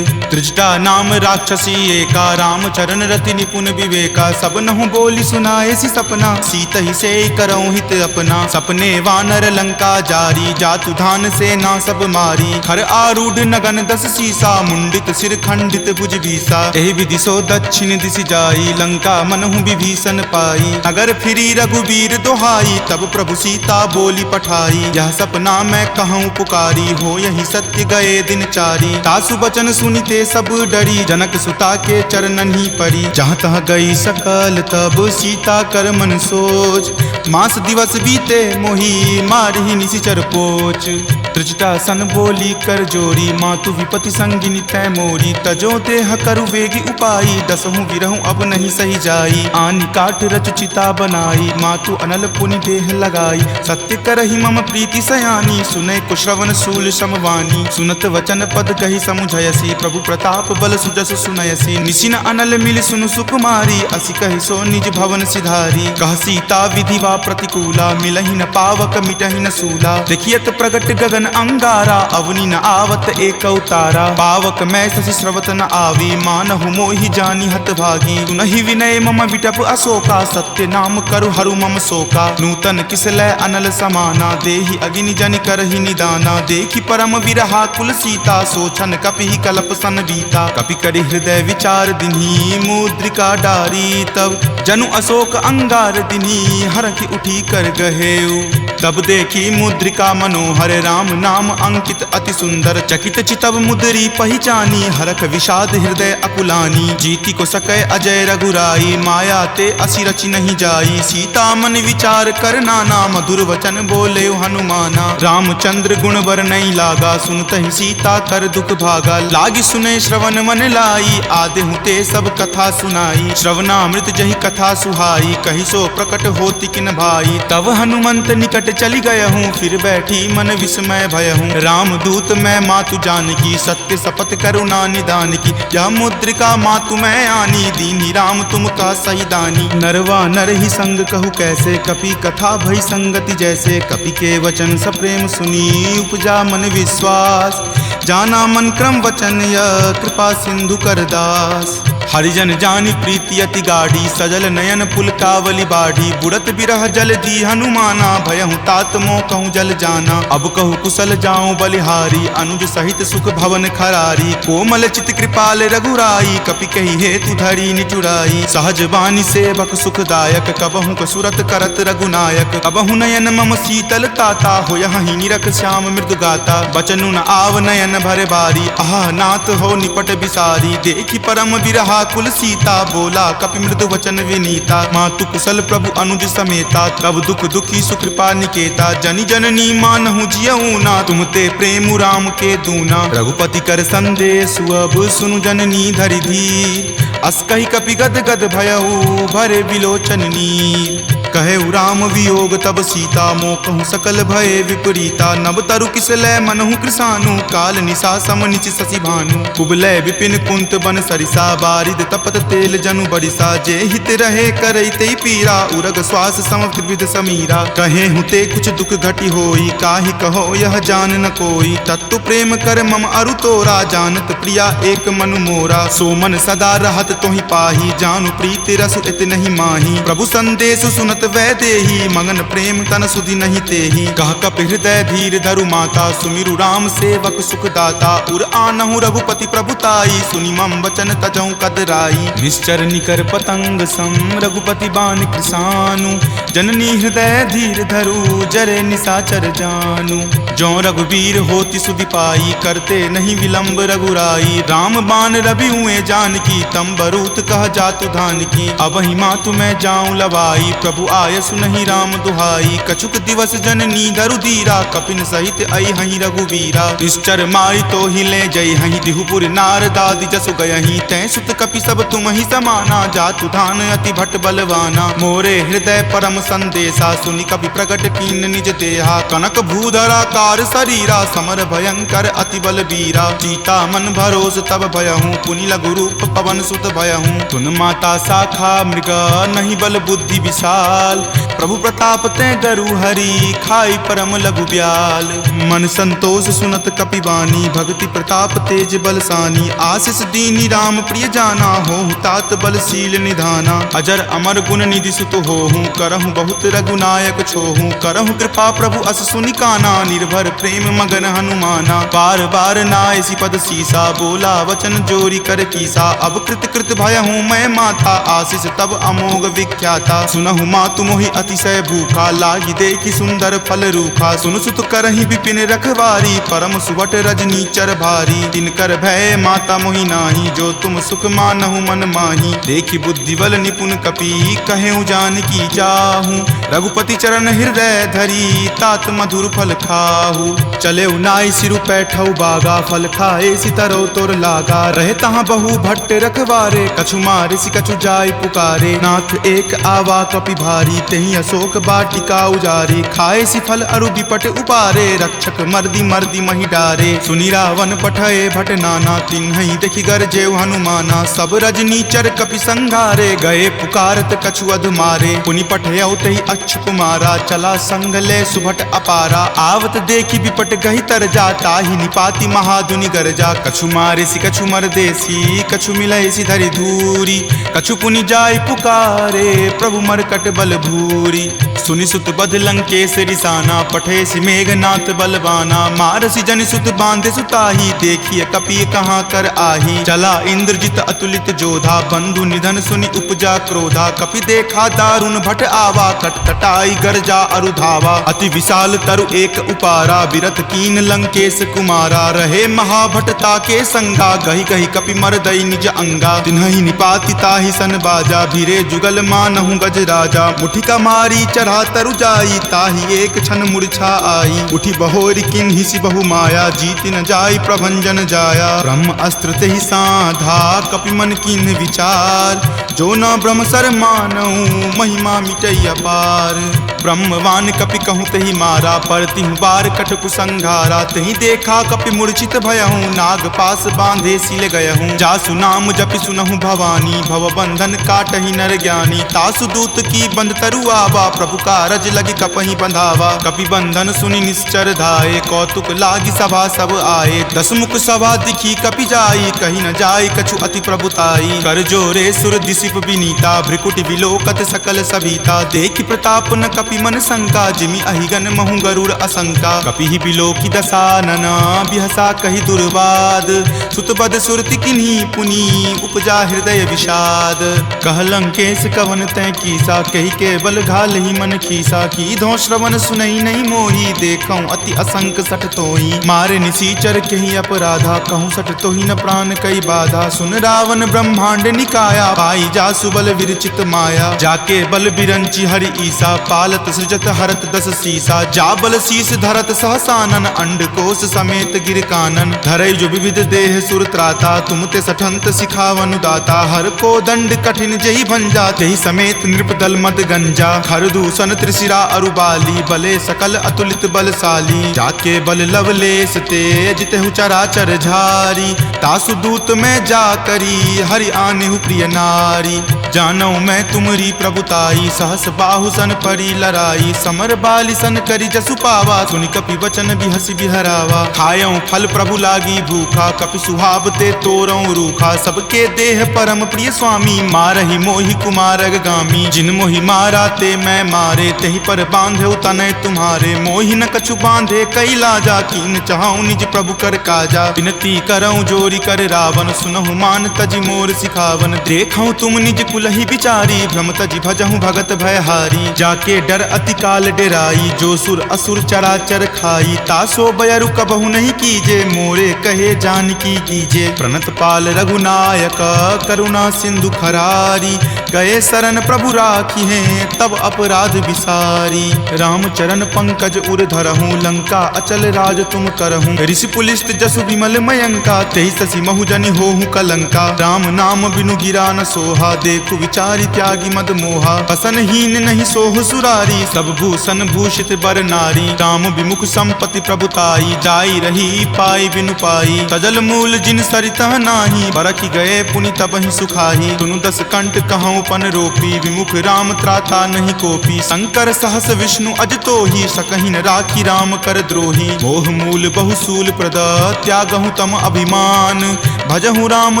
त्रिजटा नाम राक्षसी एका राम चरण रति निपुण विवेका। सब नहु बोली सुनाए सी सपना सीता ही से करऊँ हित अपना। सपने वानर लंका जारी जातु धान से ना सब मारी। खर आरूढ़ नगन 10 सीसा मुंडित सिर खंडित भुज भीसा। एहि विधि सो दक्षिण दिशि जाई, लंका मनहु विभीषण पाई। अगर फिरी रघुबीर दोहाई, तब प्रभु सीता बोली पठाई। यह सपना मैं कहूँ पुकारी, हो यही सत्य गए दिन चारी। तासु बचन सुनिते सब डरी, जनक सुता के चरणन ही परी। जहाँ तहाँ गई सकल तब सीता कर मन सोच, मास दिवस बीते मोही मारही निशिचर पोच। त्रिजटा सन बोली कर जोरी, मातु विपति संगिनी तै मोरी। तजो देह करु वेगी उपाई, दसहु विरहु अब नहीं सही जाई। आनि काट रच चिता बनाई, मातु अनल पुनि देह लगाई। सत्य करहि मम प्रीति सयानी, सुनै कुश्रवण शूल समवानी। सुनत वचन पद कहि समुझयसी, प्रभु प्रताप बल सुजस सुनयसी। निशिन अनल मिल सुनु सुकुमारी, असि कहि सो निज भवन सिधारी। कह सीता विधि वा प्रतिकूला, मिलहि न पावक मिटहि न सूला। देखियत प्रगट गगन अंगारा, अवनि न आवत एक तारा। पावक मैं शशि स्रवत न आवी, मानहु मोहि जानी हत भागी। सुनहि विनय मम विटप अशोका, सत्य नाम करु हरु मम शोका। नूतन किसलै अनल समाना, देहि अगिनि जनि करहि निदाना। देखि परम विरहा कुल सीता, सोचन कपिहि कलप सन बीता। कपि करि हृदय विचार दिन्ही, मुद्रिका डारी। तब जनु अशोक अंगार दिन्ही, हरखि उठी कर गहेउ। तब देखी मुद्रिका मनोहर, राम नाम अंकित अति सुंदर। चकित चितव मुद्री पहचानी, हरख विषाद हृदय अकुलानी। जीति को सकै अजय रघुराई, माया ते असि रचि नहीं जाई। सीता मन विचार कर नाना, मधुर वचन बोले हनुमाना। रामचंद्र गुण वर्णई लागा, सुनतहि सीता कर दुख भागा। लागी सुने श्रवण मन लाई, आदेहु ते सब कथा सुनाई। श्रवणामृत जहि कथा सुहाई, कहि सो प्रकट होति किन भाई। तब हनुमंत निकट चली गए हूँ, फिर बैठी मन विस्मय भय हूँ। राम दूत मैं मातु जानकी, सत्य शपथ करुणा निदान की। यह मुद्रिका मातु मैं आनी, दीनी राम तुम का सही दानी। नरवा नर ही संग कहु कैसे, कपि कथा भई संगति जैसे। कपि के वचन सप्रेम सुनी, उपजा मन विश्वास। जाना मन क्रम वचन यह, कृपा सिंधु कर दास। हरिजन जानी प्रीति अति गाढ़ी, सजल नयन पुलकावली बाढ़ी। बुड़त बिरह जल दी हनुमाना, भयहु तात मोह कहूँ जल जाना। अब कहु कुशल जाऊं बलिहारी, अनुज सहित सुख भवन खरारी। कोमल चित कृपाल रघुराई, कपि कहि हेतु धरी निचुराई। सहज बानी सेवक सुखदायक, कबहु कसुरत करत रघुनायक। कबहु नयन मम शीतल ताता, हो यहीं निरख श्याम मृदु गाता। बचनु न आव नयन भरे बारी, आह नाथ हो निपट बिसारी। देखि परम विरहा कुल सीता, बोला कपि मृदु वचन विनीता। मातु कुशल प्रभु अनुज समेता, तब दुख दुखी सुकृपा निकेता। जनि जननी मानहु जियऊ ना, तुम ते प्रेम राम के दूना। रघुपति कर संदेश अब सुनु जननी धरि धीर। अस कहि कपि गद गद भयऊ, भरे विलोचन नीर। कहे राम वियोग तब सीता, मोह कहूँ सकल भय विपरीता। नव तरु किसलै मनहु कृसानु, काल निशा सम निच शशि भानु। कुबलय विपिन कुंत बन सरिसा, बारिद तपत तेल जनु बरिसा। जे हित रहे करैते पीरा, उरग श्वास सम त्रिविध समीरा। कहे हुते कुछ दुख घटी होई, काहि कहो यह जान न कोई। तत्तु प्रेम कर मम अरु तोरा, जानत प्रिया एक मनु मोरा। सो मन सदा रहत तोहि पाही, जानु प्रीति रसु इत नहीं माही। प्रभु संदेश सुनत वै देही, मगन प्रेम तन सुधि नहीं तेही। कह कप हृदय धीर धरु माता, सुमिरु राम सेवक सुख दाता। उर आनहु रघुपति प्रभुताई, सुनि मम वचन तजहु कदराई। निश्चर निकर पतंग सम, रघुपति बान कृसानु। जननी हृदय धीर धरु, जरे निशाचर जानु। जो रघुवीर होति सुधि पाई, करते नहीं विलंब रघुराई। राम बान रवि हुए जानकी, तम बरूत कह जातु धान की। अब ही मातु मैं जाऊं लवाई, प्रभु आय सुनहि राम दुहाई। कछुक दिवस जननी धरु धीरा, कपिन सहित आई हहीं रघुवीरा। निश्चर मारी तो ही ले जई हहीं, दिहुपुर नार दादी जसु गयहीं। तै सुत कपि सब तुम ही समाना, जातु धान अति भट बलवाना। मोरे हृदय परम संदेशा, सुनि कपि प्रगट कीन निज देहा। कनक भूधरा कार शरीरा, समर भयंकर अति बलबीरा। सीता मन भरोस तब भयहूँ, पुनि लघु रूप पवन सुत भयहूँ। तुन माता शाखा मृगा, नहीं बल बुद्धि विशाल। प्रभु प्रताप तै गरु हरि, खाई परम लघु ब्याल। मन संतोष सुनत कपिवानी, भक्ति प्रताप तेज बलसानी। आशीष दीनी राम प्रिय जाना, होहु तात बलशील निधाना। अजर अमर गुण निधि सुत होहूँ, करहु बहुत रघुनायक छोहू करहु कृपा प्रभु अस सुनि काना निर्भर प्रेम मगन हनुमाना बार बार नायसी पद सीसा बोला वचन जोरी कर कीसा अब कृत कृत भयहूँ मैं माथा आशीष तब अमोघ विख्याता सुनहु मातु मोहि अतिशय भूखा लागी देखी सुंदर फल रूखा सुन सुत करहि विपिन रखवारी परम सुवट रजनी चर भारी तिनकर भय माता मोहि नाही जो तुम सुख मानहु मन माही देखी बुद्धि बल निपुण कपि कहेउ जानकी चाहूं रघुपति चरण हृदय धरी तात मधुर फल खाहू चले नाई सिरु पैठौ बागा फल खाए सितरो तोर लागा रहे तहाँ बहु भट्ट रखवारे कछु मारे सि कछु जाय पुकारे नाथ एक आवा कपि भारी तेहि अशोक बाटिका उजारे खाए सि फल अरु विपट उपारे रक्षक मर्दी मर्दी मही डारे सुनि रावण पठए भट नाना तिन्हि देखि गरजेउ हनुमाना सब रजनी चर कपि संघारे गए पुकारत कछु अध मारे पुनि पठयउ तहि अक्ष कुमारा चला संग ले सुभट अपारा आवत देखि विपट गहि तर जाता ही निपाति महाधुनि गरजा कछु मारे सि कछु मर देसी कछु मिलय सि धरि धूरी कछु पुनि जाय पुकारे प्रभु मरकट बल भूरी सुनि सुत बध लंकेश रिसाना पठे सि मेघनाथ बलवाना मारसि जनि सुत बांधे सुताही देखिए कपि कहाँ कर आही चला इंद्रजित अतुलित जोधा बंधु निधन सुनि उपजा क्रोधा कपि देखा दारुण भट आवा कटकटाई गरजा अरुधावा अति विशाल तरु एक उपारा विरत कीन लंकेश कुमारा रहे महाभटता के संगा गही गही कपि मर दई निज अंगा तिन्हि निपाति ताहि सन बाजा भीरे जुगल मानहु गज राजा मुठिका मारी चढ़ा तरु जाई ताहि एक क्षण मूर्छा आई उठी बहोरी किन्हि सि बहु माया जीति न जाई प्रभंजन जाया ब्रह्म अस्त्र तेहि साधा कपि मन किन्हि विचार जो न ब्रह्म सर मानऊ महिमा मिटई अपार ब्रह्मवान कपि कहूँ तहि मारा परतिहु बार कटकु संघारा तहि देखा कपि मूर्छित भयहूँ नाग पास बांधे सिल गयहूँ जासु नाम जपि सुनहु भवानी भव बंधन काटहि नर ज्ञानी तासु दूत की बंध तरु आवा प्रभु कारज लगी कपहि बंधावा कपि बंधन सुनि निश्चर धाये कौतुक लागी सभा सब आए दसमुख सभा दिखी कपि जाई कही न जाय कछु अति प्रभुताई कर जोरे सुर दिसिप विनीता भ्रिकुटि विलोकत सकल सभीता देखि प्रताप न कपि मन शंका जिमि अहिगन महु गरुड़ असंका कपि ही बिलोकी दसानना बिहसा कहि दुर्वाद सुतबद सुरति किन्ही पुनी उपजा हृदय विषाद कह लंकेश कवन तै कीसा कहि के बल घाल ही मन खीसा की धो श्रवण सुनई नहीं मोही देखऊं अति असंक सठ तोही मारे निसीचर कहि अपराधा कहूँ सठ तोही न प्राण कई बाधा सुन रावण ब्रह्मांड निकाया पाई जासु बल विरचित माया जाके बल बिरंची हरि ईसा पालत सृजत हरत दस सीसा जा बल शीस धरत सहसानन अंड कोश समेत गिर कानन धरई जो विविध देह सुर त्राता तुम ते सठंत सिखावनु दाता हर को दंड कठिन जही भंजा तेहि समेत नृप दल मद गंजा खर दूषण त्रिशिरा अरुबाली बले सकल अतुलित बलशाली जाके बल लवलेश तेज तेहु चराचर झारी तासु दूत में जा करी हरि आनेहु प्रिय नारी जानौ मैं तुमरी प्रभुताई सहस बाहु सन परी लराई समर बाली सन करी जसु पावा सुनि कपि वचन बिहसि बिहरावा खायऊ फल प्रभु लागी भूखा कपि सुहाव ते तोरऊ रूखा सबके देह परम प्रिय स्वामी मारहि मोहि कुमारग गामी जिन मोहि मारा ते मैं मारे तेहि पर बांधे तनय तुम्हारे मोहि न कछु बांधे कई लाजा कीन चाहूं निज प्रभु कर काजा विनती करऊं जोरी कर रावण सुनहु मान तजि मोर सिखावन देखऊं तुम निज कुलहि बिचारी भ्रम तजि भजहु भगत भयहारी जाके डर अति काल डेराई जो सुर असुर चराचर खाई तासो बयरु कबहु नहीं कीजे मोरे कहे जानकी कीजे प्रणत पाल रघुनायक करुणा सिंधु खरारी गए शरण प्रभु राखी हैं तब अपराध विसारी राम चरण पंकज उर धरहूँ लंका अचल राज तुम करहूँ ऋषि पुलिस्त जसु विमल मयंका तेहि ससी महु जनि होहु कलंका राम नाम बिनु गिरा न सोहा देखु विचारी त्यागी मद मोहा पसन हीन नहीं सोह सुरारी बारी, सब भूषण भूषित बर नारी। राम विमुख संपत्ति प्रभुताई, जाई रही पाई बिनु पाई। तजल मूल जिन सरिता नाही, बरखि गए पुनि तबहि सुखाही। सुनु दस कंठ कहूँ पन रोपी, विमुख राम त्राता नहीं कोपी। शंकर सहस विष्णु अज तोहि, सकहि न राखी राम कर द्रोही। मोह मूल बहुसूल प्रद, त्यागहु तम अभिमान। भजहु राम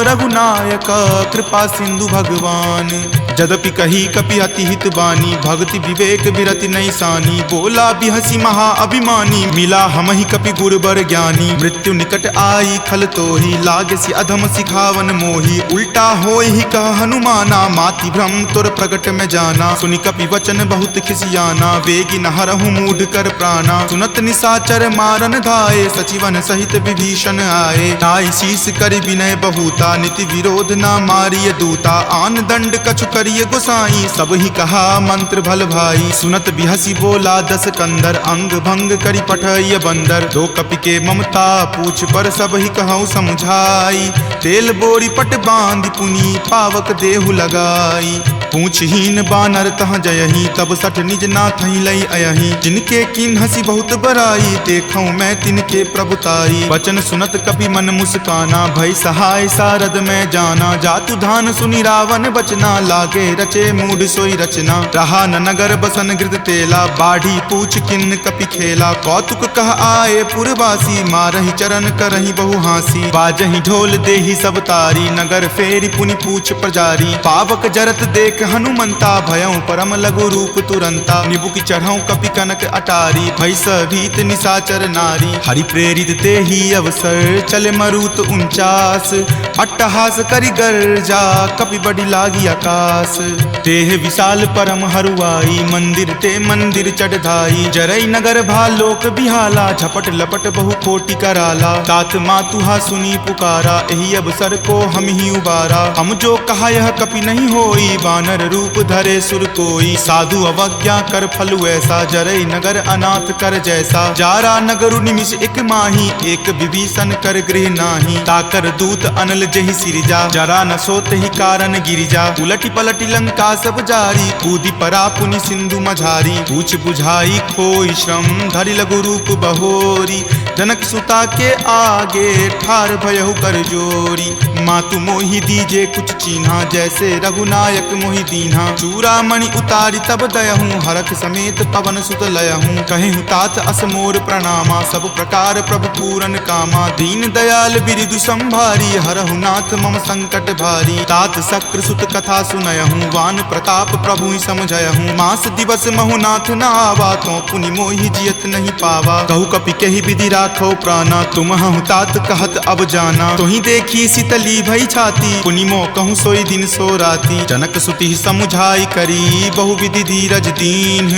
रघुनायक, कृपा सिंधु भगवान। जदपि कही कपि अति हित बानी, भक्ति विवेक विरति नहीं सानी। बोला बिहसी महा अभिमानी, मिला हमहि कपि गुरबर ज्ञानी। मृत्यु निकट आई खल तोहि, लागसी अधम सिखावन मोहि। उल्टा होहि कह हनुमाना, माति भ्रम तुर प्रगट में जाना। सुनि कपि वचन बहुत खिसियाना, वेगी न हरहु मूढ़ कर प्राणा। सुनत निशाचर मारन धाये, सचिवन सहित विभीषण आए। नाई शीस करि विनय बहुता, नीति विरोध न मारिय दूता। आन दंड कछु करिय गोसाई, सब ही कहा मंत्र भल भाई। सुनत बिहसी बोला दस कंदर, अंग भंग करि पठय बंदर। दो कपि के ममता पूछ पर, सब ही कहूँ समझाई। तेल बोरी पट बांध पुनी, पावक देहु लगाई। पूछहीन बानर तह जयही, तब सठ निज नाथ लई अयही। जिनके किन हसी बहुत बराई, देखूं मैं तिनके प्रभुताई। वचन सुनत कपि मन मुस्काना, भय सहाय सारद में जाना। जातु धान सुनि रावण बचना, लागे रचे मूढ़ सोई रचना। रहा न नगर बसन गृद तेला, बाढ़ी पूछ किन्न कपि खेला। कौतुक कह आए पुरवासी, मारहि चरण करहि बहु हासी। बाजहि ढोल देहि सब तारी, नगर फेरि पुनि पूछ प्रजारी। पावक जरत देख हनुमंता, भयं परम लघु रूप तुरंता। निबुक चढ़ऊ कपि कनक अटारी, भय भीत निशाचर नारी। हरि प्रेरित तेहि अवसर, चले मरुत 49। अट्टहास करि गर्जा, कपि बड़ी लागी आकाश। देह विशाल परम हरुआई, मंदिर ते मंदिर चढ़ धाई। जरई नगर भालोक बिहाला, झपट लपट बहु कोटि कराला। तात मातुहा सुनी पुकारा, एहि अवसर को हम ही उबारा। हम जो कहा यह कपि नहीं होई, वानर रूप धरे सुर कोई। साधु अवज्ञा कर फलु ऐसा, जरई नगर अनाथ कर जैसा। जारा नगरु निमिष एक माही, एक विभीषण कर गृह नाही। ताकर दूत अनल जहि सिरजा, जरा न सोत ही कारण गिरिजा। उलटी पलटी लंका सब जारी, कूदी परा पुनि सिंधु मझारी। पूछ बुझाई खोई श्रम, धरि लघु रूप बहोरी। जनक सुता के आगे, ठार भयहु कर जोरी। मातु मोहि दीजे कुछ चीन्हा, जैसे रघुनायक मोहि दीन्हा। चूड़ामणि उतारी तब दयहूँ, हरख समेत पवन सुत लयहूँ। कहेहु तात असमोर प्रणामा, सब प्रकार प्रभु पूरन कामा। दीन दयाल बिरिदु संभारी, हरहु नाथ मम संकट भारी। तात शक्र सुत कथा सुनयहूँ, वान प्रताप प्रभु समझयहूँ। मास दिवस महु नाथ न आवा, तो पुनि मोहि जियत नहीं पावा। कहु कपि केहि विधि राखो प्राणा, तुम हूँ तात कहत अब जाना। तोहि देखी शीतली भई छाती, पुनि मो कहूँ सोई दिन सो राती। जनक सुति समुझाई करी, बहु विधि धीरज दीन।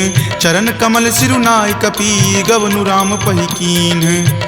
चरण कमल सिरुनाई कपि, गवनु राम पहि कीन।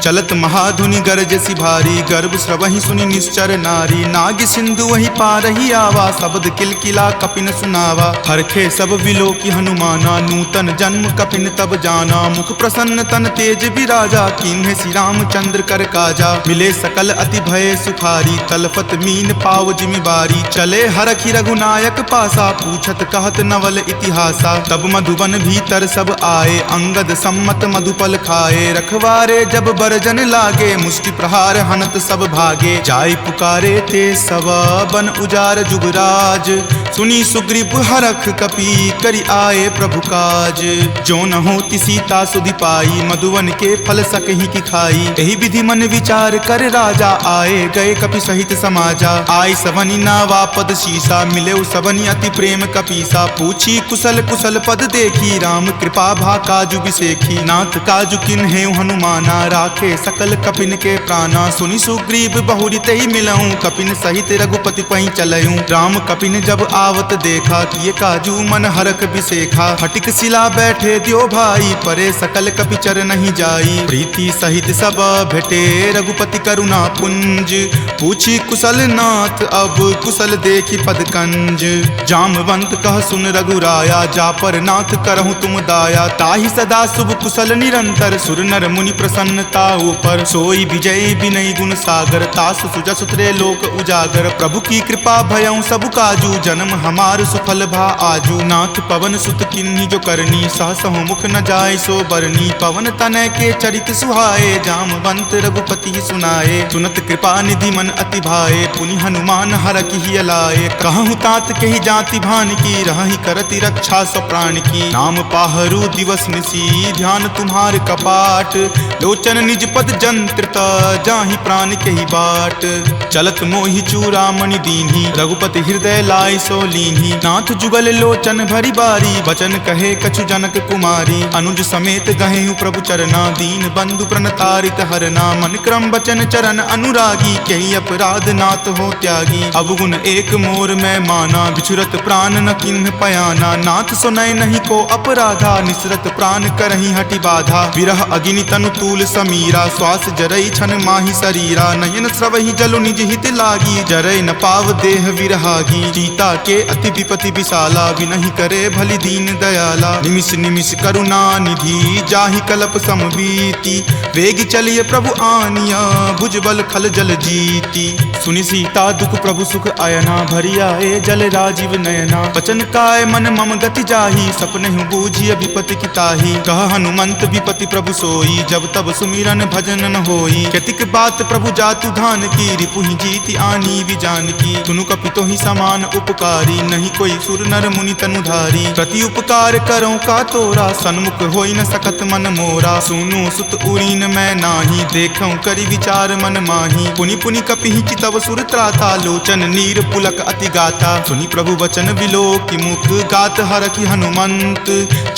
चलत महाधुनि गरजसि भारी, गर्भ स्रवहि सुनि निश्चर नारी। नाग सिंधु वही पारहि आवा, शब्द किलकिला कपिन सुनावा। हरखे सब विलोकि हनुमाना, नूतन जन्म कपिन तब जाना। मुख प्रसन्न तन तेज विराजा, कीन्हे श्री रामचंद्र कर काजा। मिले सकल अति भय सुखारी, तलफत मीन पाव जिमिबारी। चले हरखि रघुनायक पासा, पूछत कहत नवल इतिहासा। तब मधुबन भीतर सब आए, अंगद सम्मत मधुपल खाए। रखवारे जब बरजन लागे, मुष्टि प्रहार हनत सब भागे। जाय पुकारे ते सब, बन उजार जुगराज। सुनी सुग्रीव हरख कपि, करि आए प्रभु काज। जो न होति सीता सुधि पाई, मधुवन के फल सकहि की खाई। एहि विधि मन विचार कर राजा, आए गए कपि सहित समाजा। आई सबनि नावा पद शीसा, मिले सबनि अति प्रेम कपीसा। पूछी कुशल कुशल पद देखी, राम कृपा भा काजु बिसेखी। नाथ काजु किन्हे हनुमाना, राखे सकल कपिन के प्राणा। सुनि सुग्रीव बहुरी तेहि मिलऊं, कपिन सहित रघुपति पहि चलऊं। राम कपिन जब आवत देखा, किए काजू मन हरख बिसेखा। फटिक सिला बैठे द्यो भाई, परे सकल कपि चर नहीं जाई। प्रीति सहित सब भेटे, रघुपति करुणा पुंज। पूछी कुशल नाथ अब, कुशल देखी पद कंज। जामवंत कह सुन रघुराया, जा पर नाथ करहु तुम दाया। ताहि सदा शुभ कुशल निरंतर, सुर नर मुनि प्रसन्नता ऊपर। सोई विजय विनय गुण सागर, तास सुजस त्रय लोक उजागर। प्रभु की कृपा भयउ सब काजू, जन्म हमार सुफल भा आजू। नाथ पवन सुत किन्ही जो करनी, सहसहु मुख न जाय सो बरनी। पवन तनय के चरित सुहाए, जामवंत रघुपति सुनाए। सुनत कृपा निधि मन अति भाए, पुनि हनुमान हरखि हिय लाए। कहूँ तात कही जाति भान की, रहहि करति रक्षा सो प्राण की। नाम पाहरू दिवस निसी, ध्यान तुम्हार कपाट। लोचन निज पद जंत्रित, जाहि प्राण कही बाट। चलत मोहि चूड़ामणि दीन्ही, रघुपति हृदय लाय सो लीन्ही। नाथ जुगल लोचन भरी बारी, बचन कहे कछु जनक कुमारी। अनुज समेत गहेहु प्रभु चरना, दीन बंधु प्रणतारित हरना। मन क्रम बचन चरण अनुरागी, कही अपराध नाथ हो त्यागी। अवगुण एक मोर मैं माना, बिछुरत प्राण न किन्ह पयाना। नाथ सुनय नहीं को अपराधा, निसरत प्राण करही हटि बाधा। विरह अगिनि तनु तूल समीरा, श्वास जरई छन माही शरीरा। नयन स्रवहि जलु निज हित लागी, जरय न पाव देह विरहागी। सीता के अति विपति विशाला, विनहि करे भली दीन दयाला। निमिष निमिष करुणा निधि, जाहि कल्प समबीति। वेग चलिए प्रभु आनिया, भुजबल खल जल जीति। सुनि सीता दुख प्रभु सुख अयना, भरी आए जल राजीव नयना। बचन काय मन मम गति जाहि, सपनेहु बूझिय विपति की ताहि। कह हनुमंत विपति प्रभु सोई, जब तब सुमिरन भजन न होई। केतिक बात प्रभु जातु धान की, रिपुहि जीति आनी भी जान की। सुनु कपितो ही समान उपकारी, नहीं कोई सुर नर मुनि तनुधारी। प्रति उपकार करो का तोरा, सन्मुख होई न सकत मन मोरा। सुनु सुत उरीन मैं नाही, देखऊं करि विचार मन माही। पुनि पुनि कपिहि चितव सुर त्राता, लोचन नीर पुलक अति गाता। सुनि प्रभु वचन विलोकि मुख, गात हरखि हनुमंत।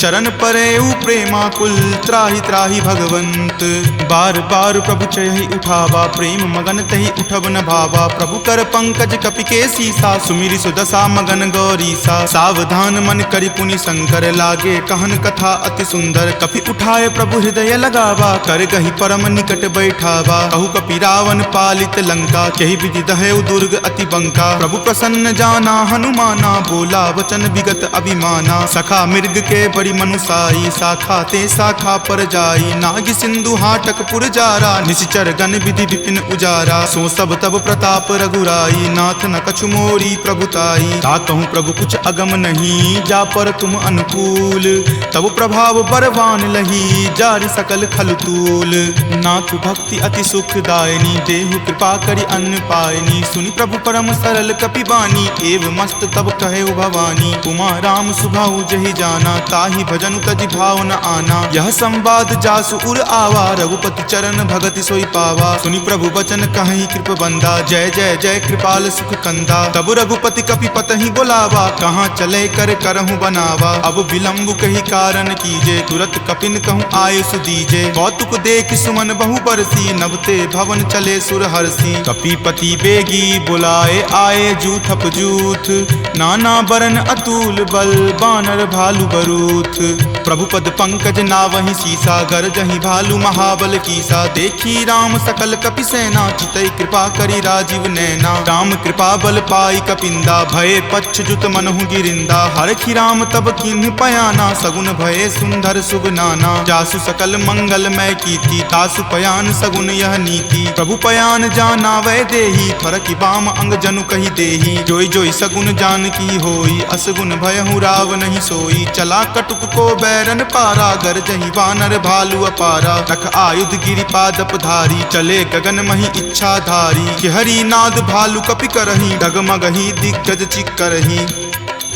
चरण परेउ प्रेमाकुल, त्राहि त्राहि भगवंत। बार बार प्रभु चयहि उठावा, प्रेम मगन तहि उठब न भावा। प्रभु कर पंकज कपि के सीसा, सुमिरि सुदशा मगन गौरीसा। सावधान मन करि पुनि शंकर, लागे कहन कथा अति सुंदर। कपि उठाए प्रभु हृदय लगावा, कर गहि परम निकट बैठावा। कहु कपि रावण पालित लंका, केहि विधि दहेउ दुर्ग अति बंका। प्रभु प्रसन्न जाना हनुमाना, बोला वचन विगत अभिमाना। सखा मृग के बड़ी मनुसाई, शाखा ते शाखा पर जाई। नाग सिंधु हाटक पुर जारा, निशिचर गण विधि विपिन उजारा। सो सब तब प्रताप रघुराई, नाथ न कछु मोरी प्रभुताई। ताकहु प्रभु कुछ अगम नहीं, जा पर तुम अनुकूल। तब प्रभाव बरवान लही, जारि सकल खल तूल। नाथ भक्ति अति सुखदायनी, देहु कृपा करि अन्न पायनी। सुनि प्रभु परम सरल कपिबानी, एव मस्त तब कहे भवानी। उमा राम सुभाउ जहि जाना, ताहि भजनु तजि भाव न आना। यह संवाद जासु उर आवा, रघुपति चरण भगति सोई पावा। सुनि प्रभु वचन कहहि कृप बंदा, जय जय जय कृपाल सुख कंदा। तब रघुपति कपि पतहि बोलावा, कहाँ चले कर करहु बनावा। अब विलंब कही कारण कीजे, तुरत कपिन कहूँ आयुष दीजे। कौतुक देख सुमन बहु बरसी, नभते भवन चले सुर हरसी। कपिपति बेगी बुलाए, आए जूथप जूथ। नाना बरन अतुल बल, बानर भालु बरूथ। प्रभु पद पंकज नावहि सीसा, गरजहि भालु महाबल कीसा। देखी राम सकल कपि सेना, चितई कृपा करि राजीव नैना। राम कृपा बल पाई कपिंदा, भये पच्छ जुत मनहु गिरिंदा। हरखि राम तब किन्ह पयाना, सगुन भये सुंदर सुगनाना। जासु सकल मंगल मय कीर्ति, तासु पयान सगुन यह नीति। प्रभु पयान जाना वै देही, फरकि बाम अंग जनु कहि देही। जोई जोई सगुन जान की होई, असगुन भयहु राव नहीं सोई। चला कटुक को बैरन पारा, गरजहि वानर भालु अपारा। रख आयुध गिरिपादप धारी, चले गगन मही इच्छा धारी। कि हरि नाद भालु कपि करही, डगमगहि दिग्गज चिक्करही।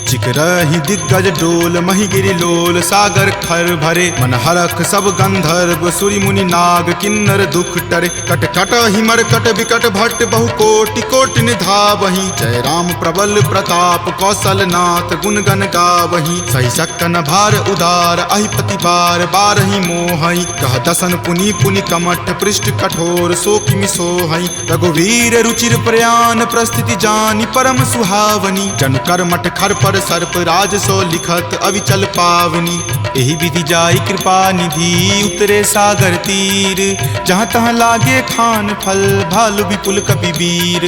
चिकरहि दिग्गज डोल, मही गिरि लोल। सागर खर भरे मन हरख, सब गंधर्व सुरि मुनि नाग। किन्नर दुख टरे, कट कट हिमर कट विकट भट्ट। बहु कोटि कोटि निधावहि, जय राम प्रबल प्रताप। कौशल नाथ गुण गण गावहि, सही सकन भार उदार। अहिपति बार बारहि मोहहि, कह दसन पुनि पुनि कमठ। पृष्ठ कठोर सो किमि सोहहि, रघुवीर रुचिर प्रयान। प्रस्थिति जानि परम सुहावनी, जनु कर्मठ खर पर सर्प। राज सो लिखत अविचल पावनी, एहि विधि जाई कृपा निधि। उतरे सागर तीर, जहाँ तहाँ लागे खान फल। भालु विपुल कपि वीर,